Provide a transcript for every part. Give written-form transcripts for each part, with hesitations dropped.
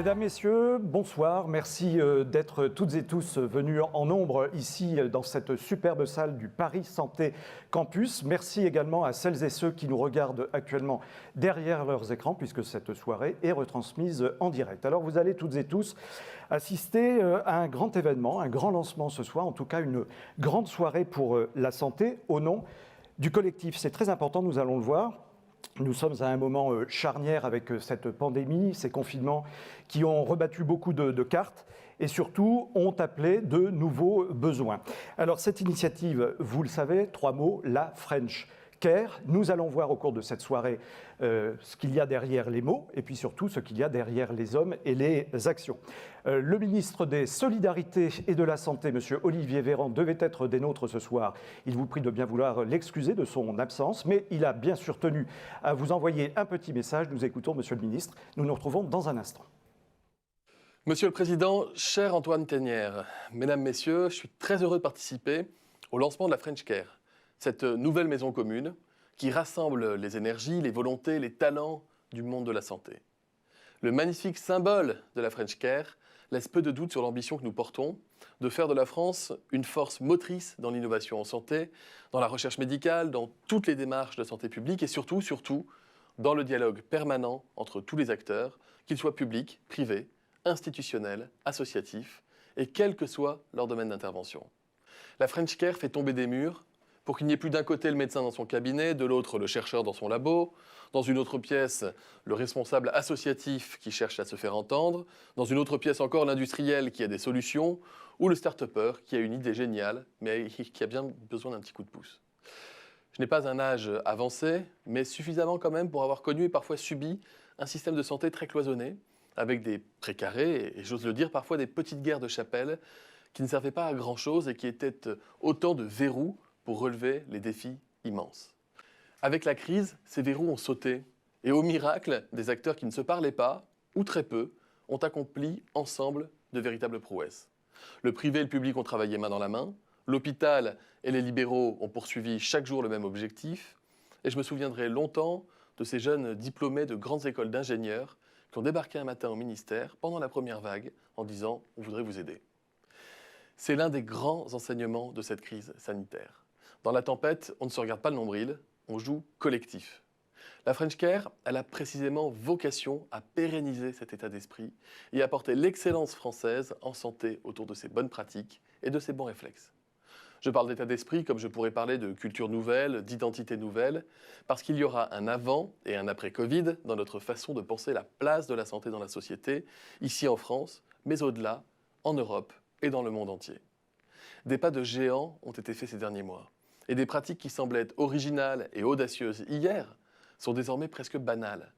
Mesdames, Messieurs, bonsoir. Merci d'être toutes et tous venus en nombre ici dans cette superbe salle du Paris Santé Campus. Merci également à celles et ceux qui nous regardent actuellement derrière leurs écrans puisque cette soirée est retransmise en direct. Alors vous allez toutes et tous assister à un grand événement, un grand lancement ce soir, en tout cas une grande soirée pour la santé au nom du collectif. C'est très important, nous allons le voir. Nous sommes à un moment charnière avec cette pandémie, ces confinements qui ont rebattu beaucoup de cartes et surtout ont appelé de nouveaux besoins. Alors cette initiative, vous le savez, 3 mots, la French Care. Nous allons voir au cours de cette soirée ce qu'il y a derrière les mots et puis surtout ce qu'il y a derrière les hommes et les actions. Le ministre des Solidarités et de la Santé, M. Olivier Véran, devait être des nôtres ce soir. Il vous prie de bien vouloir l'excuser de son absence, mais il a bien sûr tenu à vous envoyer un petit message. Nous écoutons M. le ministre. Nous nous retrouvons dans un instant. Monsieur le Président, cher Antoine Tenière, Mesdames, Messieurs, je suis très heureux de participer au lancement de la French Care, cette nouvelle maison commune qui rassemble les énergies, les volontés, les talents du monde de la santé. Le magnifique symbole de la French Care laisse peu de doute sur l'ambition que nous portons de faire de la France une force motrice dans l'innovation en santé, dans la recherche médicale, dans toutes les démarches de santé publique et surtout, dans le dialogue permanent entre tous les acteurs, qu'ils soient publics, privés, institutionnels, associatifs, et quel que soit leur domaine d'intervention. La French Care fait tomber des murs pour qu'il n'y ait plus d'un côté le médecin dans son cabinet, de l'autre le chercheur dans son labo, dans une autre pièce le responsable associatif qui cherche à se faire entendre, dans une autre pièce encore l'industriel qui a des solutions, ou le start-upper qui a une idée géniale, mais qui a bien besoin d'un petit coup de pouce. Je n'ai pas un âge avancé, mais suffisamment quand même pour avoir connu et parfois subi un système de santé très cloisonné, avec des précarés, et j'ose le dire, parfois des petites guerres de chapelle, qui ne servaient pas à grand-chose et qui étaient autant de verrous pour relever les défis immenses. Avec la crise, ces verrous ont sauté, et au miracle, des acteurs qui ne se parlaient pas, ou très peu, ont accompli ensemble de véritables prouesses. Le privé et le public ont travaillé main dans la main, l'hôpital et les libéraux ont poursuivi chaque jour le même objectif, et je me souviendrai longtemps de ces jeunes diplômés de grandes écoles d'ingénieurs qui ont débarqué un matin au ministère pendant la première vague en disant « on voudrait vous aider ». C'est l'un des grands enseignements de cette crise sanitaire. Dans la tempête, on ne se regarde pas le nombril, on joue collectif. La French Care, elle a précisément vocation à pérenniser cet état d'esprit et à porter l'excellence française en santé autour de ses bonnes pratiques et de ses bons réflexes. Je parle d'état d'esprit comme je pourrais parler de culture nouvelle, d'identité nouvelle, parce qu'il y aura un avant et un après Covid dans notre façon de penser la place de la santé dans la société, ici en France, mais au-delà, en Europe et dans le monde entier. Des pas de géants ont été faits ces derniers mois, et des pratiques qui semblaient être originales et audacieuses hier sont désormais presque banales.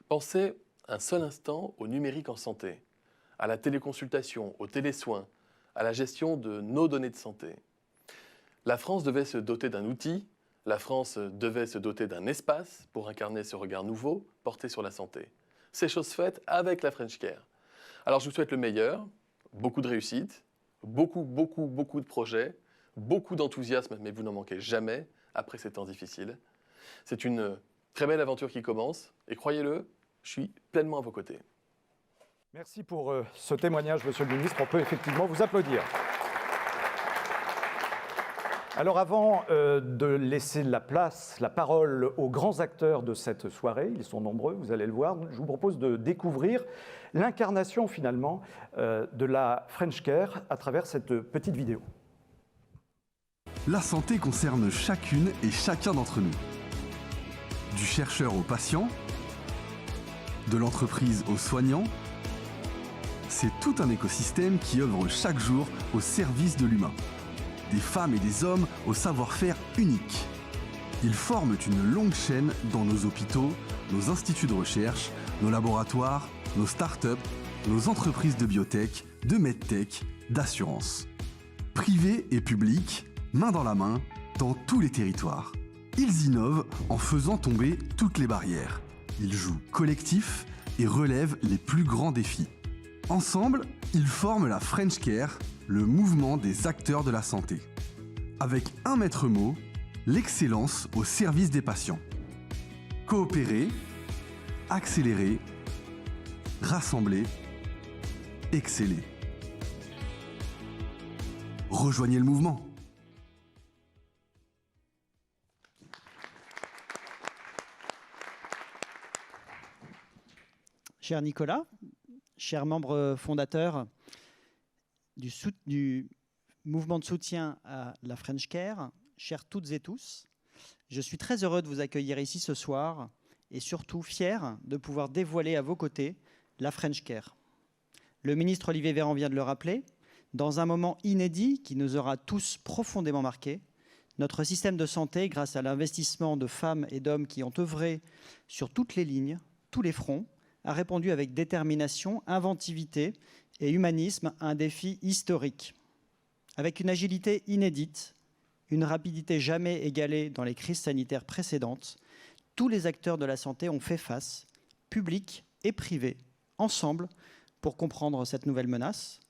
Pensez un seul instant au numérique en santé, à la téléconsultation, aux télésoins, à la gestion de nos données de santé. La France devait se doter d'un outil, la France devait se doter d'un espace pour incarner ce regard nouveau porté sur la santé. C'est chose faite avec la French Care. Alors je vous souhaite le meilleur, beaucoup de réussite, beaucoup de projets, beaucoup d'enthousiasme, mais vous n'en manquez jamais après ces temps difficiles. C'est une très belle aventure qui commence, et croyez-le, je suis pleinement à vos côtés. Merci pour ce témoignage, Monsieur le Ministre. On peut effectivement vous applaudir. Alors avant de laisser la parole aux grands acteurs de cette soirée, ils sont nombreux, vous allez le voir, je vous propose de découvrir l'incarnation finalement de la French Care à travers cette petite vidéo. La santé concerne chacune et chacun d'entre nous. Du chercheur au patient, de l'entreprise aux soignants, c'est tout un écosystème qui œuvre chaque jour au service de l'humain. Des femmes et des hommes au savoir-faire unique. Ils forment une longue chaîne dans nos hôpitaux, nos instituts de recherche, nos laboratoires, nos start-up, nos entreprises de biotech, de medtech, d'assurance. Privés et publics, main dans la main, dans tous les territoires. Ils innovent en faisant tomber toutes les barrières. Ils jouent collectif et relèvent les plus grands défis. Ensemble, ils forment la French Care, le mouvement des acteurs de la santé. Avec un maître mot, l'excellence au service des patients. Coopérer, accélérer, rassembler, exceller. Rejoignez le mouvement. Cher Nicolas, cher membre fondateur du mouvement de soutien à la French Care, chers toutes et tous, je suis très heureux de vous accueillir ici ce soir et surtout fier de pouvoir dévoiler à vos côtés la French Care. Le ministre Olivier Véran vient de le rappeler, dans un moment inédit qui nous aura tous profondément marqués, notre système de santé, grâce à l'investissement de femmes et d'hommes qui ont œuvré sur toutes les lignes, tous les fronts, a répondu avec détermination, inventivité et humanisme à un défi historique. Avec une agilité inédite, une rapidité jamais égalée dans les crises sanitaires précédentes, tous les acteurs de la santé ont fait face, publics et privés, ensemble, pour comprendre cette nouvelle menace,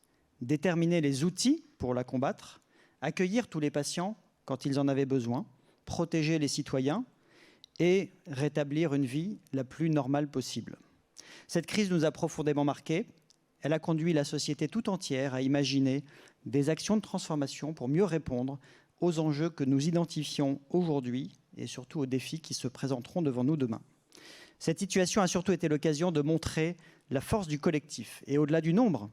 déterminer les outils pour la combattre, accueillir tous les patients quand ils en avaient besoin, protéger les citoyens et rétablir une vie la plus normale possible. Cette crise nous a profondément marqués. Elle a conduit la société tout entière à imaginer des actions de transformation pour mieux répondre aux enjeux que nous identifions aujourd'hui et surtout aux défis qui se présenteront devant nous demain. Cette situation a surtout été l'occasion de montrer la force du collectif et au-delà du nombre,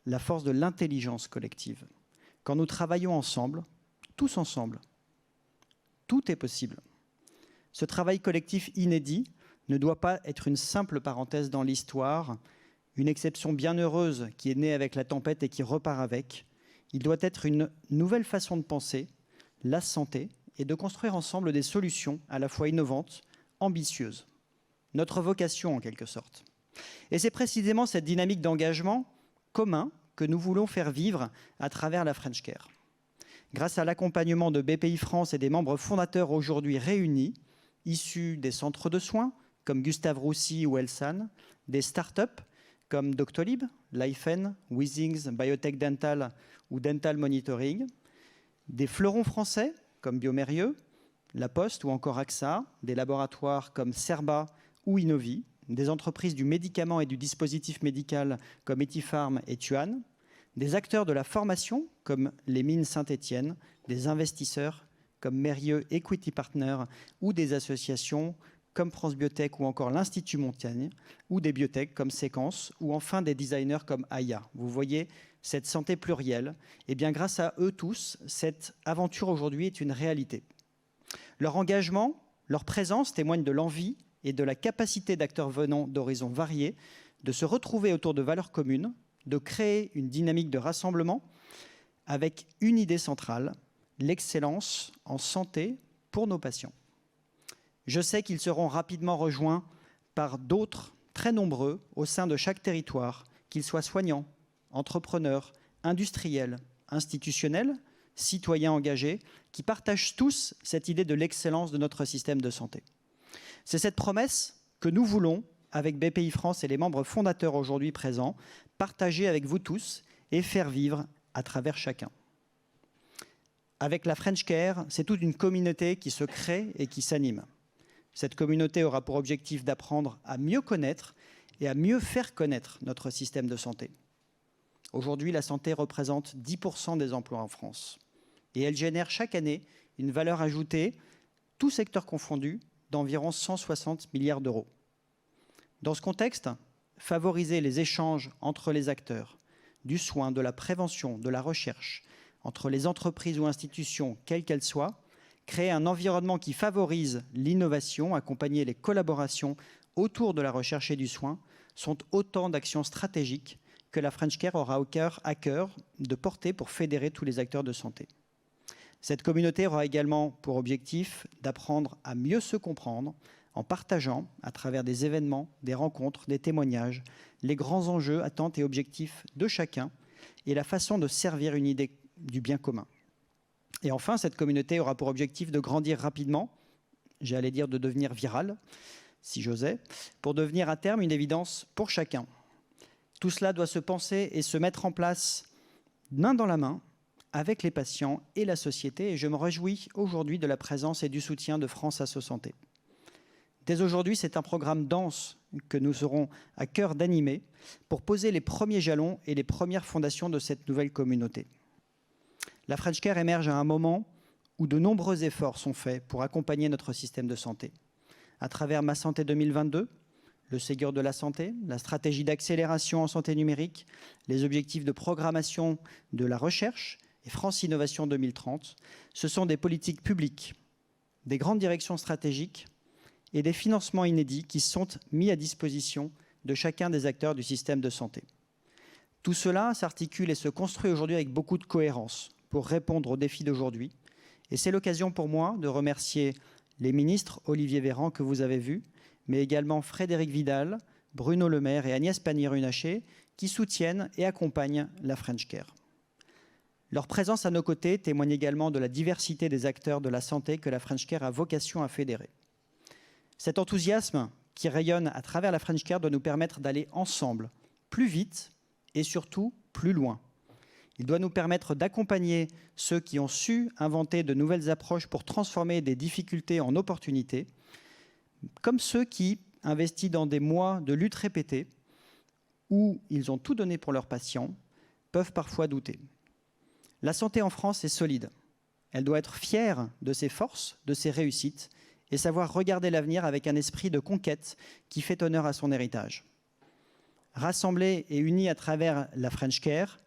la force de l'intelligence collective. Quand nous travaillons ensemble, tous ensemble, tout est possible. Ce travail collectif inédit ne doit pas être une simple parenthèse dans l'histoire, une exception bien heureuse qui est née avec la tempête et qui repart avec. Il doit être une nouvelle façon de penser la santé et de construire ensemble des solutions à la fois innovantes, ambitieuses. Notre vocation en quelque sorte. Et c'est précisément cette dynamique d'engagement commun que nous voulons faire vivre à travers la French Care. Grâce à l'accompagnement de BPI France et des membres fondateurs aujourd'hui réunis, issus des centres de soins comme Gustave Roussy ou Elsan, des startups comme Doctolib, Lifen, Withings, Biotech Dental ou Dental Monitoring, des fleurons français comme Biomérieux, La Poste ou encore AXA, des laboratoires comme Cerba ou Innovi, des entreprises du médicament et du dispositif médical comme Etipharm et Tuan, des acteurs de la formation comme les Mines Saint-Étienne, des investisseurs comme Mérieux Equity Partner ou des associations comme France Biotech ou encore l'Institut Montaigne, ou des biotech comme Séquence, ou enfin des designers comme Aya. Vous voyez cette santé plurielle. Et bien grâce à eux tous, cette aventure aujourd'hui est une réalité. Leur engagement, leur présence témoignent de l'envie et de la capacité d'acteurs venant d'horizons variés de se retrouver autour de valeurs communes, de créer une dynamique de rassemblement avec une idée centrale, l'excellence en santé pour nos patients. Je sais qu'ils seront rapidement rejoints par d'autres très nombreux au sein de chaque territoire, qu'ils soient soignants, entrepreneurs, industriels, institutionnels, citoyens engagés, qui partagent tous cette idée de l'excellence de notre système de santé. C'est cette promesse que nous voulons, avec BPI France et les membres fondateurs aujourd'hui présents, partager avec vous tous et faire vivre à travers chacun. Avec la French Care, c'est toute une communauté qui se crée et qui s'anime. Cette communauté aura pour objectif d'apprendre à mieux connaître et à mieux faire connaître notre système de santé. Aujourd'hui, la santé représente 10% des emplois en France. Et elle génère chaque année une valeur ajoutée, tous secteurs confondus, d'environ 160 milliards d'euros. Dans ce contexte, favoriser les échanges entre les acteurs, du soin, de la prévention, de la recherche, entre les entreprises ou institutions, quelles qu'elles soient, créer un environnement qui favorise l'innovation, accompagner les collaborations autour de la recherche et du soin, sont autant d'actions stratégiques que la French Care aura à cœur de porter pour fédérer tous les acteurs de santé. Cette communauté aura également pour objectif d'apprendre à mieux se comprendre en partageant, à travers des événements, des rencontres, des témoignages, les grands enjeux, attentes et objectifs de chacun et la façon de servir une idée du bien commun. Et enfin, cette communauté aura pour objectif de grandir rapidement, j'allais dire de devenir virale, si j'osais, pour devenir à terme une évidence pour chacun. Tout cela doit se penser et se mettre en place main dans la main avec les patients et la société, et je me réjouis aujourd'hui de la présence et du soutien de France Asso Santé. Dès aujourd'hui, c'est un programme dense que nous aurons à cœur d'animer pour poser les premiers jalons et les premières fondations de cette nouvelle communauté. La French Care émerge à un moment où de nombreux efforts sont faits pour accompagner notre système de santé. À travers Ma Santé 2022, le Ségur de la santé, la stratégie d'accélération en santé numérique, les objectifs de programmation de la recherche et France Innovation 2030, ce sont des politiques publiques, des grandes directions stratégiques et des financements inédits qui sont mis à disposition de chacun des acteurs du système de santé. Tout cela s'articule et se construit aujourd'hui avec beaucoup de cohérence pour répondre aux défis d'aujourd'hui. Et c'est l'occasion pour moi de remercier les ministres Olivier Véran que vous avez vu, mais également Frédérique Vidal, Bruno Le Maire et Agnès Pannier-Runacher qui soutiennent et accompagnent la French Care. Leur présence à nos côtés témoigne également de la diversité des acteurs de la santé que la French Care a vocation à fédérer. Cet enthousiasme qui rayonne à travers la French Care doit nous permettre d'aller ensemble, plus vite et surtout plus loin. Il doit nous permettre d'accompagner ceux qui ont su inventer de nouvelles approches pour transformer des difficultés en opportunités, comme ceux qui, investis dans des mois de lutte répétée, où ils ont tout donné pour leurs patients, peuvent parfois douter. La santé en France est solide. Elle doit être fière de ses forces, de ses réussites, et savoir regarder l'avenir avec un esprit de conquête qui fait honneur à son héritage. Rassemblés et unis à travers la French Care,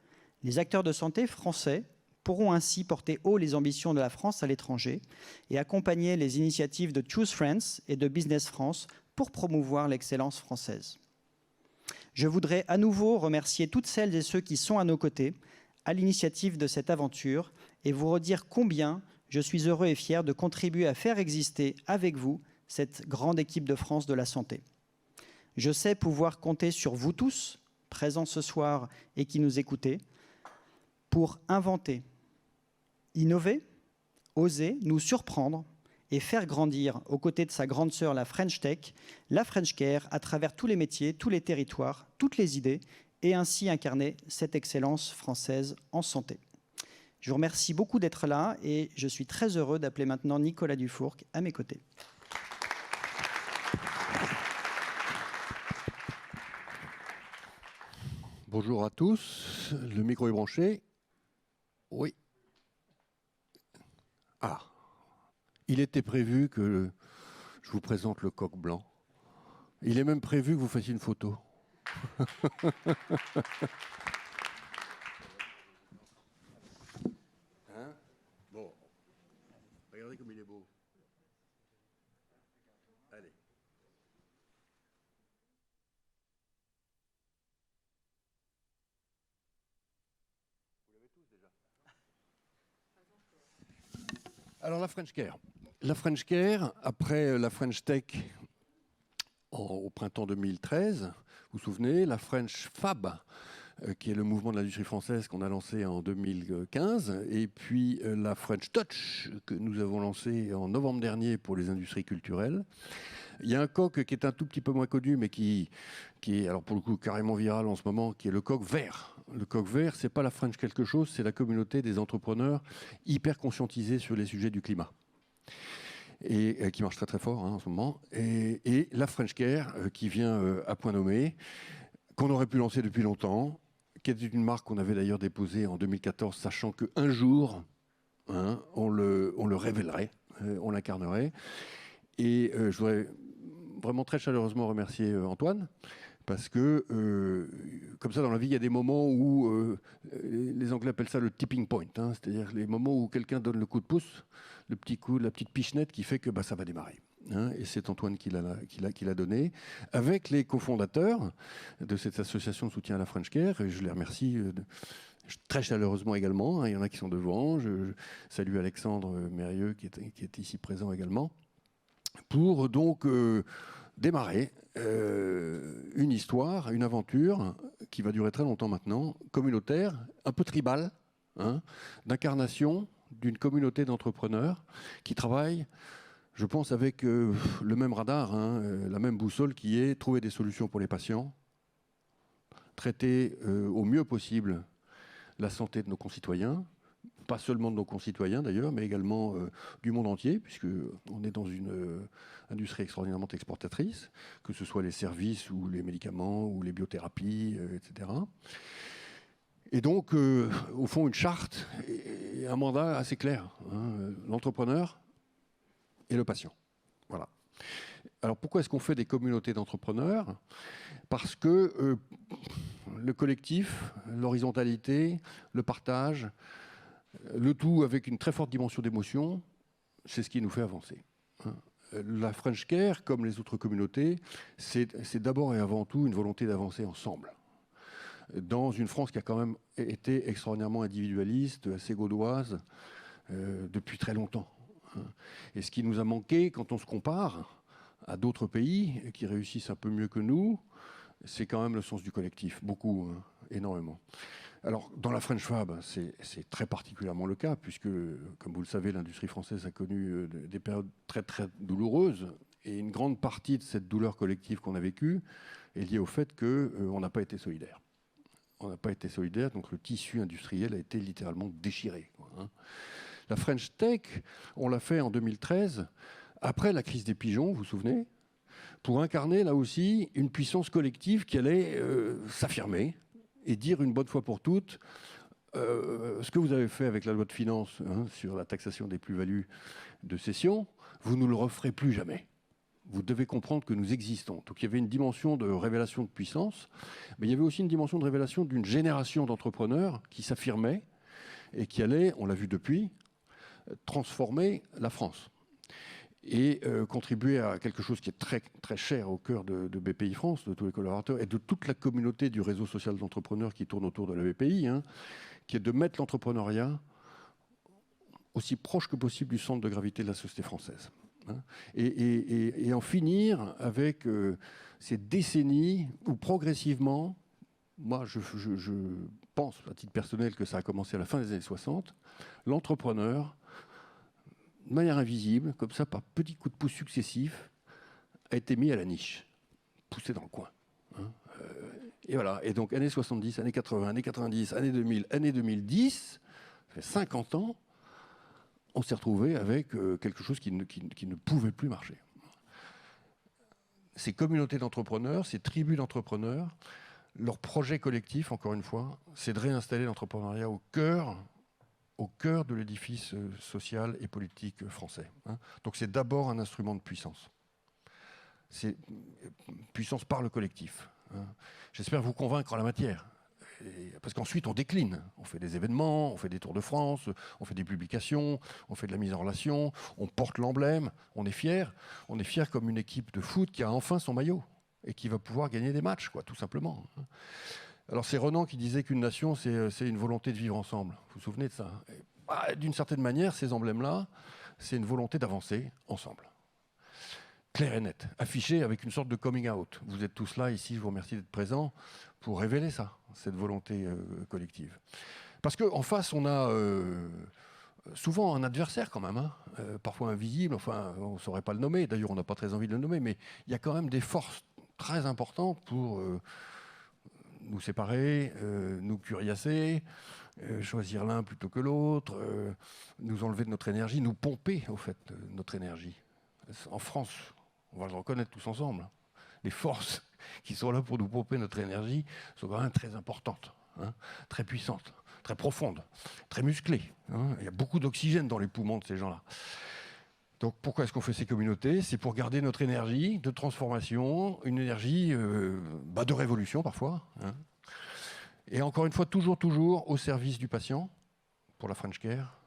les acteurs de santé français pourront ainsi porter haut les ambitions de la France à l'étranger et accompagner les initiatives de Choose France et de Business France pour promouvoir l'excellence française. Je voudrais à nouveau remercier toutes celles et ceux qui sont à nos côtés à l'initiative de cette aventure et vous redire combien je suis heureux et fier de contribuer à faire exister avec vous cette grande équipe de France de la santé. Je sais pouvoir compter sur vous tous, présents ce soir et qui nous écoutez, pour inventer, innover, oser, nous surprendre et faire grandir aux côtés de sa grande sœur, la French Tech, la French Care, à travers tous les métiers, tous les territoires, toutes les idées, et ainsi incarner cette excellence française en santé. Je vous remercie beaucoup d'être là et je suis très heureux d'appeler maintenant Nicolas Dufourcq à mes côtés. Bonjour à tous, le micro est branché. Oui. Ah, il était prévu que je vous présente le coq blanc. Il est même prévu que vous fassiez une photo. Hein? Bon, regardez comme il est beau. Allez. Alors la French Care. La French Care, après la French Tech au printemps 2013, vous vous souvenez, la French Fab, qui est le mouvement de l'industrie française qu'on a lancé en 2015, et puis la French Touch, que nous avons lancé en novembre dernier pour les industries culturelles. Il y a un coq qui est un tout petit peu moins connu, mais qui est, alors pour le coup, carrément viral en ce moment, qui est le coq vert. Le coq vert, c'est pas la French quelque chose, c'est la communauté des entrepreneurs hyper conscientisés sur les sujets du climat. Et qui marche très très fort en ce moment. Et la French Care, qui vient à point nommé, qu'on aurait pu lancer depuis longtemps, qui était une marque qu'on avait d'ailleurs déposée en 2014, sachant qu'un jour, on le révélerait, on l'incarnerait. Et je voudrais vraiment très chaleureusement remercier Antoine, parce que, comme ça, dans la vie, il y a des moments où, les Anglais appellent ça le tipping point, c'est-à-dire les moments où quelqu'un donne le coup de pouce, le petit coup, la petite pichenette qui fait que ça va démarrer. Et c'est Antoine qui l'a donné, avec les cofondateurs de cette association de soutien à la French Care, et je les remercie très chaleureusement également. Il y en a qui sont devant. Je salue Alexandre Mérieux qui est ici présent également, pour donc démarrer une histoire, une aventure qui va durer très longtemps maintenant, communautaire, un peu tribale, d'incarnation d'une communauté d'entrepreneurs qui travaillent, je pense, avec le même radar, la même boussole, qui est trouver des solutions pour les patients, traiter au mieux possible la santé de nos concitoyens, pas seulement de nos concitoyens d'ailleurs, mais également du monde entier, puisqu'on est dans une industrie extraordinairement exportatrice, que ce soit les services ou les médicaments ou les biothérapies, etc. Et donc, au fond, une charte et un mandat assez clair, hein, l'entrepreneur et le patient. Voilà. Alors pourquoi est-ce qu'on fait des communautés d'entrepreneurs? Parce que le collectif, l'horizontalité, le partage, le tout avec une très forte dimension d'émotion, c'est ce qui nous fait avancer. La French Care, comme les autres communautés, c'est d'abord et avant tout une volonté d'avancer ensemble. Dans une France qui a quand même été extraordinairement individualiste, assez gaudoise, depuis très longtemps. Et ce qui nous a manqué quand on se compare à d'autres pays qui réussissent un peu mieux que nous, c'est quand même le sens du collectif, beaucoup, énormément. Alors, dans la French Fab, c'est très particulièrement le cas, puisque, comme vous le savez, l'industrie française a connu des périodes très, très douloureuses, et une grande partie de cette douleur collective qu'on a vécue est liée au fait qu'on n'a pas été solidaire. On n'a pas été solidaire, donc le tissu industriel a été littéralement déchiré, quoi, hein. La French Tech, on l'a fait en 2013, après la crise des pigeons, vous vous souvenez, pour incarner là aussi une puissance collective qui allait s'affirmer et dire une bonne fois pour toutes ce que vous avez fait avec la loi de finances, hein, sur la taxation des plus-values de cession, vous ne le referez plus jamais. Vous devez comprendre que nous existons. Donc il y avait une dimension de révélation de puissance, mais il y avait aussi une dimension de révélation d'une génération d'entrepreneurs qui s'affirmaient et qui allaient, on l'a vu depuis, transformer la France et contribuer à quelque chose qui est très, très cher au cœur de BPI France, de tous les collaborateurs et de toute la communauté du réseau social d'entrepreneurs qui tourne autour de la BPI, hein, qui est de mettre l'entrepreneuriat aussi proche que possible du centre de gravité de la société française, hein, et en finir avec ces décennies où progressivement, moi je pense à titre personnel que ça a commencé à la fin des années 60, l'entrepreneur, de manière invisible, comme ça, par petits coups de pouce successifs, a été mis à la niche, poussé dans le coin, hein. Et voilà. Et donc, années 70, années 80, années 90, années 2000, années 2010, ça fait 50 ans, on s'est retrouvé avec quelque chose qui ne pouvait plus marcher. Ces communautés d'entrepreneurs, ces tribus d'entrepreneurs, leur projet collectif, encore une fois, c'est de réinstaller l'entrepreneuriat au cœur de l'édifice social et politique français, hein. Donc c'est d'abord un instrument de puissance. C'est puissance par le collectif, hein. J'espère vous convaincre en la matière. Parce qu'ensuite on décline. On fait des événements, on fait des tours de France, on fait des publications, on fait de la mise en relation, on porte l'emblème, on est fier. On est fier comme une équipe de foot qui a enfin son maillot et qui va pouvoir gagner des matchs, quoi, tout simplement. Alors c'est Renan qui disait qu'une nation, c'est une volonté de vivre ensemble. Vous vous souvenez de ça? D'une certaine manière, ces emblèmes-là, c'est une volonté d'avancer ensemble. Clair et net, affiché avec une sorte de coming out. Vous êtes tous là, ici, je vous remercie d'être présents, pour révéler ça, cette volonté collective. Parce qu'en face, on a souvent un adversaire quand même, hein, parfois invisible, enfin, on ne saurait pas le nommer, d'ailleurs on n'a pas très envie de le nommer, mais il y a quand même des forces très importantes pour nous séparer, nous curiasser, choisir l'un plutôt que l'autre, nous enlever de notre énergie, nous pomper au fait notre énergie. En France, on va le reconnaître tous ensemble, les forces qui sont là pour nous pomper notre énergie sont quand même très importantes, hein, très puissantes, très profondes, très musclées, hein. Il y a beaucoup d'oxygène dans les poumons de ces gens-là. Donc pourquoi est-ce qu'on fait ces communautés? C'est pour garder notre énergie de transformation, une énergie de révolution parfois, hein. Et encore une fois, toujours au service du patient, pour la French Care.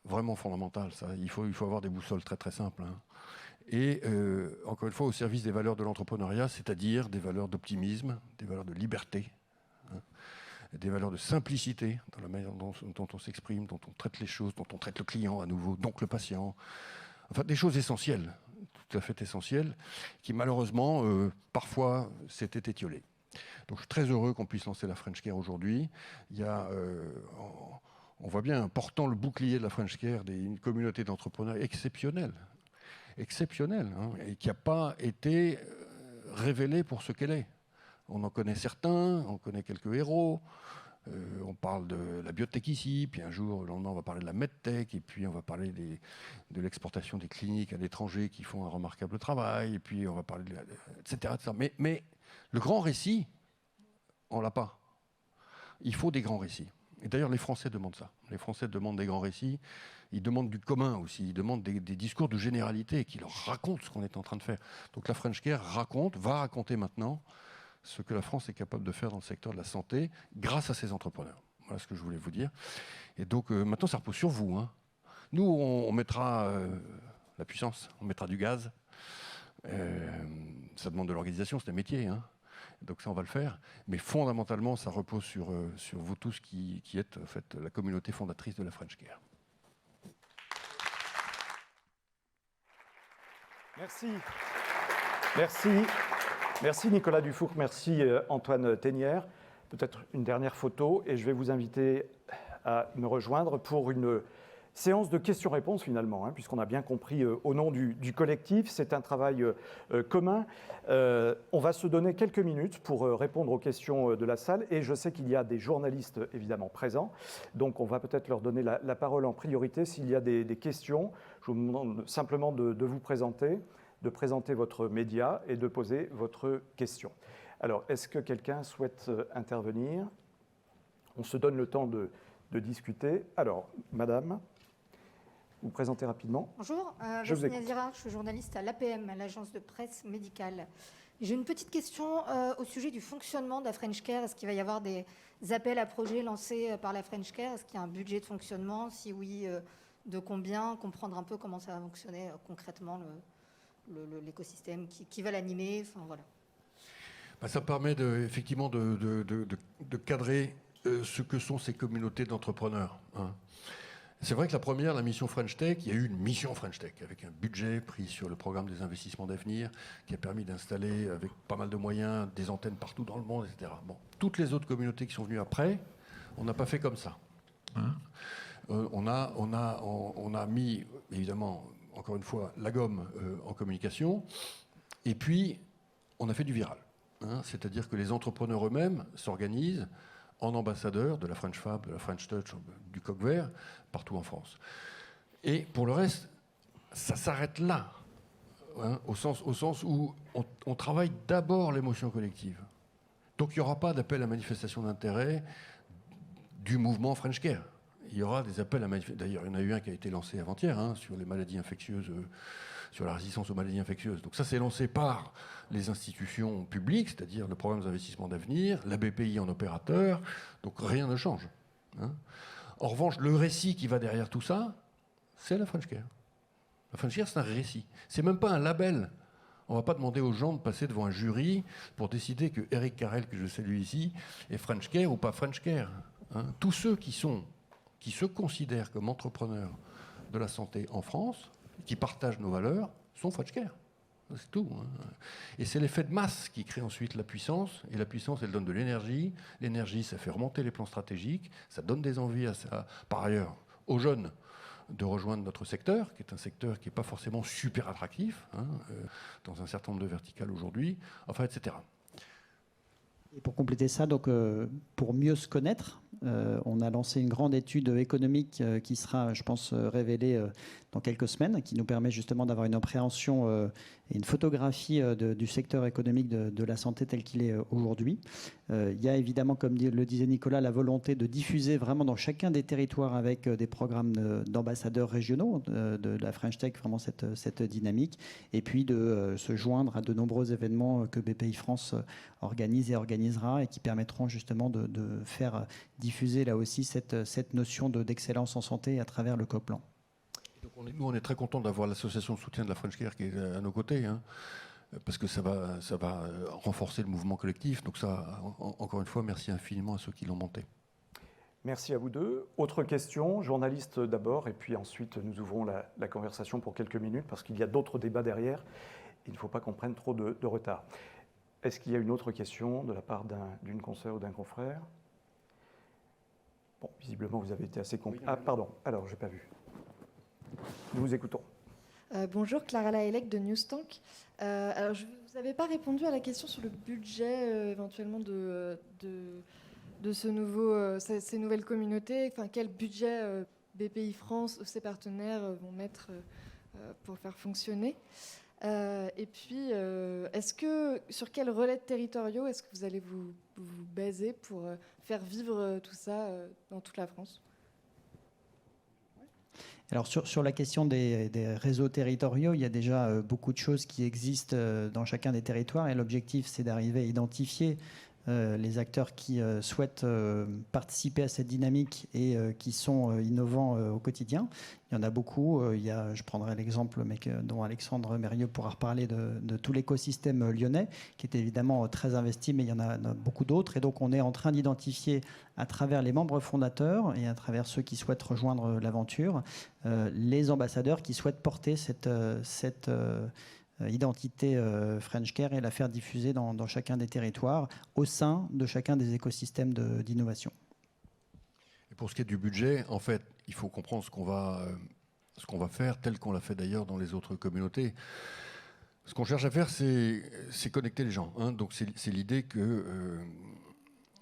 Vraiment fondamental, ça. Il faut avoir des boussoles très très simples, hein. Et encore une fois, au service des valeurs de l'entrepreneuriat, c'est-à-dire des valeurs d'optimisme, des valeurs de liberté, hein, des valeurs de simplicité dans la manière dont on s'exprime, dont on traite les choses, dont on traite le client à nouveau, donc le patient. Enfin, des choses essentielles, tout à fait essentielles, qui malheureusement, parfois, s'étaient étiolées. Donc je suis très heureux qu'on puisse lancer la French Care aujourd'hui. Il y a, on voit bien, portant le bouclier de la French Care, une communauté d'entrepreneurs exceptionnelle, hein, et qui n'a pas été révélée pour ce qu'elle est. On en connaît certains, on connaît quelques héros, On parle de la biotech ici, puis un jour, le lendemain, on va parler de la medtech, et puis on va parler de l'exportation des cliniques à l'étranger qui font un remarquable travail, et puis on va parler etc. Mais le grand récit, on l'a pas. Il faut des grands récits. Et d'ailleurs, les Français demandent ça. Les Français demandent des grands récits. Ils demandent du commun aussi. Ils demandent des discours de généralité qui leur racontent ce qu'on est en train de faire. Donc la French Care va raconter maintenant ce que la France est capable de faire dans le secteur de la santé grâce à ses entrepreneurs. Voilà ce que je voulais vous dire. Et donc maintenant, ça repose sur vous, hein. Nous, on mettra la puissance, on mettra du gaz. Ça demande de l'organisation, c'est un métier, hein. Donc ça, on va le faire. Mais fondamentalement, ça repose sur vous tous qui êtes en fait, la communauté fondatrice de la French Care. Merci. Merci. Merci Nicolas Dufourcq, merci Antoine Tenière. Peut-être une dernière photo et je vais vous inviter à me rejoindre pour une séance de questions-réponses finalement, hein, puisqu'on a bien compris au nom du collectif, c'est un travail commun. On va se donner quelques minutes pour répondre aux questions de la salle et je sais qu'il y a des journalistes évidemment présents, donc on va peut-être leur donner la parole en priorité s'il y a des questions. Je vous demande simplement de vous présenter, de présenter votre média et de poser votre question. Alors, est-ce que quelqu'un souhaite intervenir? On se donne le temps de discuter. Alors, madame, vous présentez rapidement. Bonjour, je vous écoute. Nazira, je suis journaliste à l'APM, à l'agence de presse médicale. J'ai une petite question au sujet du fonctionnement de la French Care. Est-ce qu'il va y avoir des appels à projets lancés par la French Care? Est-ce qu'il y a un budget de fonctionnement? Si oui, de combien? Comprendre un peu comment ça va fonctionner concrètement, l'écosystème, qui va l'animer, enfin voilà. Ça permet effectivement de cadrer ce que sont ces communautés d'entrepreneurs, hein. C'est vrai que la mission French Tech, il y a eu une mission French Tech avec un budget pris sur le programme des investissements d'avenir qui a permis d'installer avec pas mal de moyens des antennes partout dans le monde, etc. Bon, toutes les autres communautés qui sont venues après, on n'a pas fait comme ça, hein. On a mis, évidemment, encore une fois, la gomme en communication, et puis on a fait du viral, hein. C'est-à-dire que les entrepreneurs eux-mêmes s'organisent en ambassadeurs de la French Fab, de la French Touch, du Coq Vert, partout en France. Et pour le reste, ça s'arrête là, hein, au sens où on travaille d'abord l'émotion collective. Donc il n'y aura pas d'appel à manifestation d'intérêt du mouvement French Care. Il y aura des appels à manifestation. D'ailleurs, il y en a eu un qui a été lancé avant-hier, hein, sur les maladies infectieuses, sur la résistance aux maladies infectieuses. Donc ça, c'est lancé par les institutions publiques, c'est-à-dire le programme d'investissement d'avenir, la BPI en opérateur. Donc rien ne change, hein. En revanche, le récit qui va derrière tout ça, c'est la French Care. La French Care, c'est un récit. C'est même pas un label. On ne va pas demander aux gens de passer devant un jury pour décider que Eric Carrel, que je salue ici, est French Care ou pas French Care, hein. Tous ceux qui se considèrent comme entrepreneurs de la santé en France, qui partagent nos valeurs, sont French Care. C'est tout, hein. Et c'est l'effet de masse qui crée ensuite la puissance. Et la puissance, elle donne de l'énergie. L'énergie, ça fait remonter les plans stratégiques. Ça donne des envies, par ailleurs, aux jeunes de rejoindre notre secteur, qui est un secteur qui n'est pas forcément super attractif, hein, dans un certain nombre de verticales aujourd'hui, enfin, etc. Et pour compléter ça, donc, pour mieux se connaître, on a lancé une grande étude économique qui sera, je pense, révélée dans quelques semaines, qui nous permet justement d'avoir une appréhension et une photographie du secteur économique de la santé tel qu'il est aujourd'hui. Il y a évidemment, comme le disait Nicolas, la volonté de diffuser vraiment dans chacun des territoires avec des programmes d'ambassadeurs régionaux de la French Tech, vraiment cette dynamique, et puis de se joindre à de nombreux événements que BPI France organise et organisera et qui permettront justement de faire diffuser là aussi cette notion d'excellence en santé à travers le COPLAN. Nous, on est très contents d'avoir l'association de soutien de la French Care qui est à nos côtés, hein, parce que ça va renforcer le mouvement collectif. Donc ça, encore une fois, merci infiniment à ceux qui l'ont monté. Merci à vous deux. Autre question, journaliste d'abord, et puis ensuite nous ouvrons la conversation pour quelques minutes, parce qu'il y a d'autres débats derrière. Il ne faut pas qu'on prenne trop de retard. Est-ce qu'il y a une autre question de la part d'une consoeur ou d'un confrère? Bon, visiblement, vous avez été assez complet. Ah, pardon, alors, je n'ai pas vu. Nous vous écoutons. Bonjour, Clara Laellec de Newstank. Alors, vous n'avez pas répondu à la question sur le budget éventuellement de ces nouvelles communautés. Enfin, quel budget BPI France ou ses partenaires vont mettre pour faire fonctionner. Et puis, sur quels relais territoriaux est-ce que vous allez vous baser pour faire vivre tout ça dans toute la France ? Alors sur la question des réseaux territoriaux, il y a déjà beaucoup de choses qui existent dans chacun des territoires et l'objectif c'est d'arriver à identifier les acteurs qui souhaitent participer à cette dynamique et qui sont innovants au quotidien. Il y en a beaucoup. Je prendrai l'exemple dont Alexandre Mérieux pourra reparler de tout l'écosystème lyonnais, qui est évidemment très investi, mais il y en a beaucoup d'autres. Et donc on est en train d'identifier à travers les membres fondateurs et à travers ceux qui souhaitent rejoindre l'aventure, les ambassadeurs qui souhaitent porter cette identité French Care et la faire diffuser dans chacun des territoires, au sein de chacun des écosystèmes d'innovation. Et pour ce qui est du budget, en fait, il faut comprendre ce qu'on va faire, tel qu'on l'a fait d'ailleurs dans les autres communautés. Ce qu'on cherche à faire, c'est connecter les gens. Hein. Donc c'est l'idée que,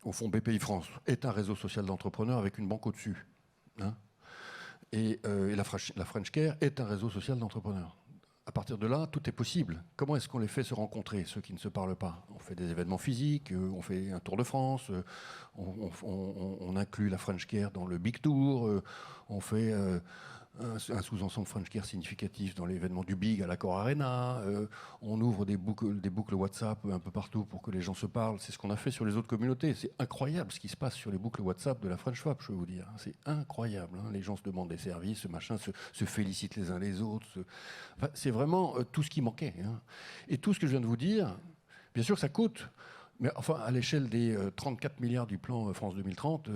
au fond, BPI France est un réseau social d'entrepreneurs avec une banque au-dessus. Hein. Et la French Care est un réseau social d'entrepreneurs. À partir de là, tout est possible. Comment est-ce qu'on les fait se rencontrer, ceux qui ne se parlent pas ? On fait des événements physiques, on fait un tour de France, on inclut la French Care dans le Big Tour, on fait un sous-ensemble French Care significatif dans l'événement du Big à l'Accor Arena, on ouvre des boucles WhatsApp un peu partout pour que les gens se parlent. C'est ce qu'on a fait sur les autres communautés. C'est incroyable ce qui se passe sur les boucles WhatsApp de la French Fab, je peux vous dire. C'est incroyable. Hein. Les gens se demandent des services, se félicitent les uns les autres. Enfin, c'est vraiment tout ce qui manquait. Hein. Et tout ce que je viens de vous dire, bien sûr, ça coûte. Mais enfin, à l'échelle des 34 milliards du plan France 2030,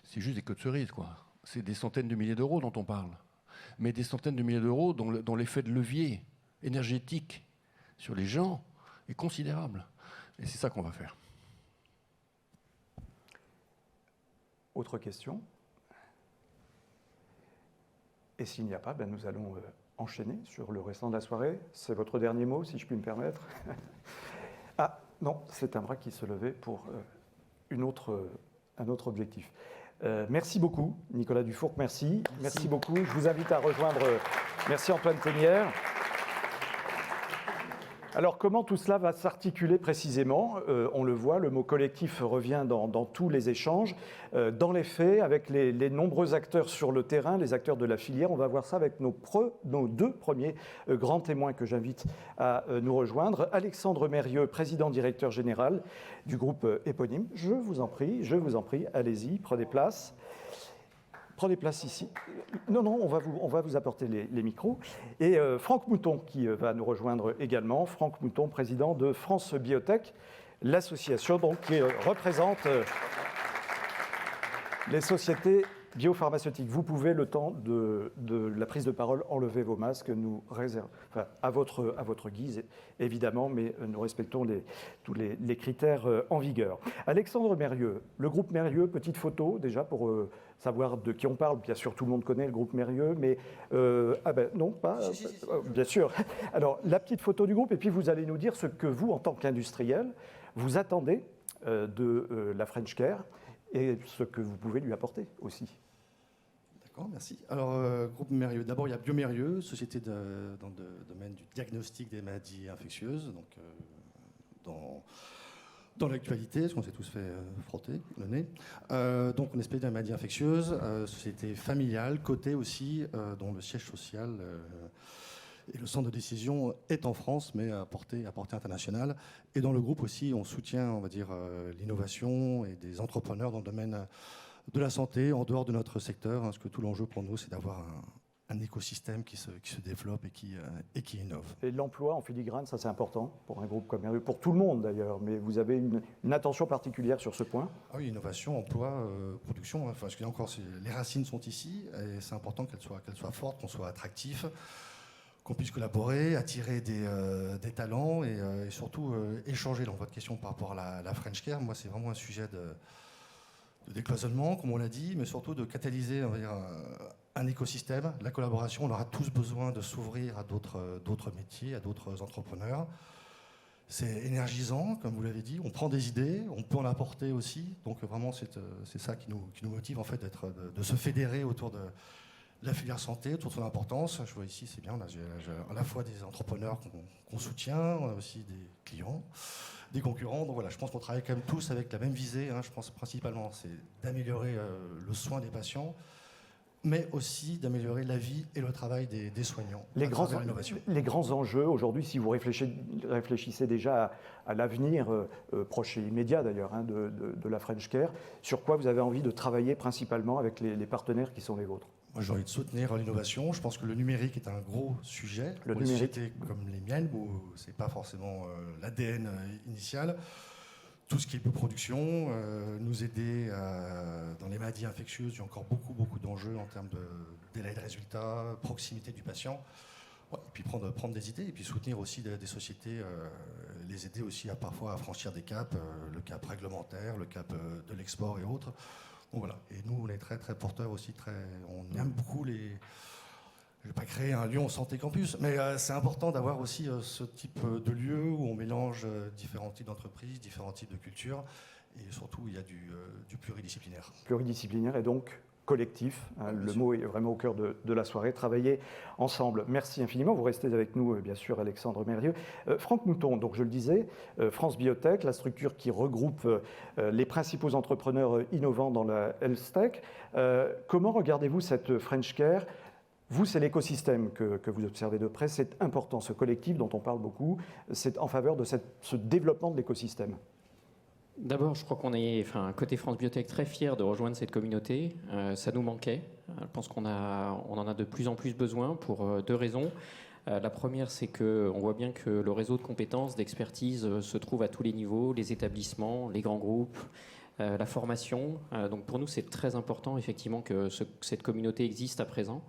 c'est juste des queues de cerise, quoi. C'est des centaines de milliers d'euros dont on parle. Mais des centaines de milliers d'euros dont l'effet de levier énergétique sur les gens est considérable. Et c'est ça qu'on va faire. Autre question ? Et s'il n'y a pas, nous allons enchaîner sur le restant de la soirée. C'est votre dernier mot, si je puis me permettre. Ah, non, c'est un bras qui se levait pour un autre objectif. Merci beaucoup, Nicolas Dufourcq, merci. Merci beaucoup. Je vous invite à rejoindre... Merci Antoine Tenière. Alors, comment tout cela va s'articuler précisément ? On le voit, le mot collectif revient dans tous les échanges. Dans les faits, avec les nombreux acteurs sur le terrain, les acteurs de la filière, on va voir ça avec nos deux premiers grands témoins que j'invite à nous rejoindre. Alexandre Mérieux, président directeur général du groupe éponyme. Je vous en prie, allez-y, prenez place. Prenez place ici. Non, on va vous apporter les micros. Et Franck Mouton qui va nous rejoindre également. Franck Mouton, président de France Biotech, l'association donc, qui représente les sociétés biopharmaceutiques. Vous pouvez, le temps de la prise de parole, enlever vos masques, nous réserver, enfin, à votre guise, évidemment, mais nous respectons tous les critères en vigueur. Alexandre Mérieux, le groupe Mérieux, petite photo déjà pour savoir de qui on parle. Bien sûr, tout le monde connaît le groupe Mérieux, mais... non, pas... bien sûr. Alors, la petite photo du groupe, et puis vous allez nous dire ce que vous, en tant qu'industriel, vous attendez de la French Care, et ce que vous pouvez lui apporter aussi. D'accord, merci. Alors, groupe Mérieux. D'abord, il y a BioMérieux, société dans le domaine du diagnostic des maladies infectieuses, donc dans l'actualité, parce qu'on s'est tous fait frotter le nez. Donc, on est spécialisé dans les maladies infectieuses, société familiale, cotée aussi, dont le siège social et le centre de décision est en France, mais à portée internationale. Et dans le groupe aussi, on soutient, on va dire, l'innovation et des entrepreneurs dans le domaine de la santé, en dehors de notre secteur, hein, parce que tout l'enjeu pour nous, c'est d'avoir un écosystème qui se développe et qui innove. Et l'emploi en filigrane, ça c'est important pour un groupe comme Mérieux, pour tout le monde d'ailleurs, mais vous avez une attention particulière sur ce point ? Ah oui, innovation, emploi, production, hein, parce que encore, les racines sont ici, et c'est important qu'elles soient fortes, qu'on soit attractif, qu'on puisse collaborer, attirer des talents et surtout échanger. Dans votre question par rapport à la French Care, moi c'est vraiment un sujet de décloisonnement, comme on l'a dit, mais surtout de catalyser, on va dire, un écosystème. La collaboration, on aura tous besoin de s'ouvrir à d'autres métiers, à d'autres entrepreneurs. C'est énergisant, comme vous l'avez dit. On prend des idées, on peut en apporter aussi. Donc vraiment, c'est ça qui nous motive en fait de se fédérer autour de la filière santé, autour de son importance. Je vois ici, c'est bien, j'ai à la fois des entrepreneurs qu'on soutient, on a aussi des clients, des concurrents. Donc voilà, je pense qu'on travaille quand même tous avec la même visée. Je pense principalement, c'est d'améliorer le soin des patients, mais aussi d'améliorer la vie et le travail des soignants à travers l'innovation. Les grands enjeux aujourd'hui, si vous réfléchissez déjà à l'avenir proche et immédiat d'ailleurs de la French Care, sur quoi vous avez envie de travailler principalement avec les partenaires qui sont les vôtres? Moi, j'ai envie de soutenir l'innovation. Je pense que le numérique est un gros sujet pour les sociétés comme les miennes, où ce n'est pas forcément l'ADN initial. Tout ce qui est production, nous aider dans les maladies infectieuses, il y a encore beaucoup d'enjeux en termes de délai de résultat, proximité du patient. Ouais, et puis prendre des idées, et puis soutenir aussi des sociétés, les aider aussi parfois à franchir des caps, le cap réglementaire, le cap de l'export et autres. Donc voilà. Et nous, on est très porteurs aussi, on aime beaucoup les... Je ne vais pas créer un Lyon Santé Campus, mais c'est important d'avoir aussi ce type de lieu où on mélange différents types d'entreprises, différents types de cultures, et surtout il y a du pluridisciplinaire. Pluridisciplinaire et donc collectif, le mot est vraiment au cœur de la soirée, travailler ensemble. Merci infiniment, vous restez avec nous bien sûr Alexandre Mérieux. Franck Mouton, donc je le disais, France Biotech, la structure qui regroupe les principaux entrepreneurs innovants dans la health tech. Comment regardez-vous cette French Care ? Vous, c'est l'écosystème que vous observez de près, c'est important, ce collectif dont on parle beaucoup, c'est en faveur de ce développement de l'écosystème. D'abord, je crois qu'on est, côté France Biotech, très fiers de rejoindre cette communauté. Ça nous manquait. Je pense qu'on en a de plus en plus besoin pour deux raisons. La première, c'est qu'on voit bien que le réseau de compétences, d'expertise se trouve à tous les niveaux, les établissements, les grands groupes, la formation. Donc pour nous, c'est très important effectivement que cette communauté existe à présent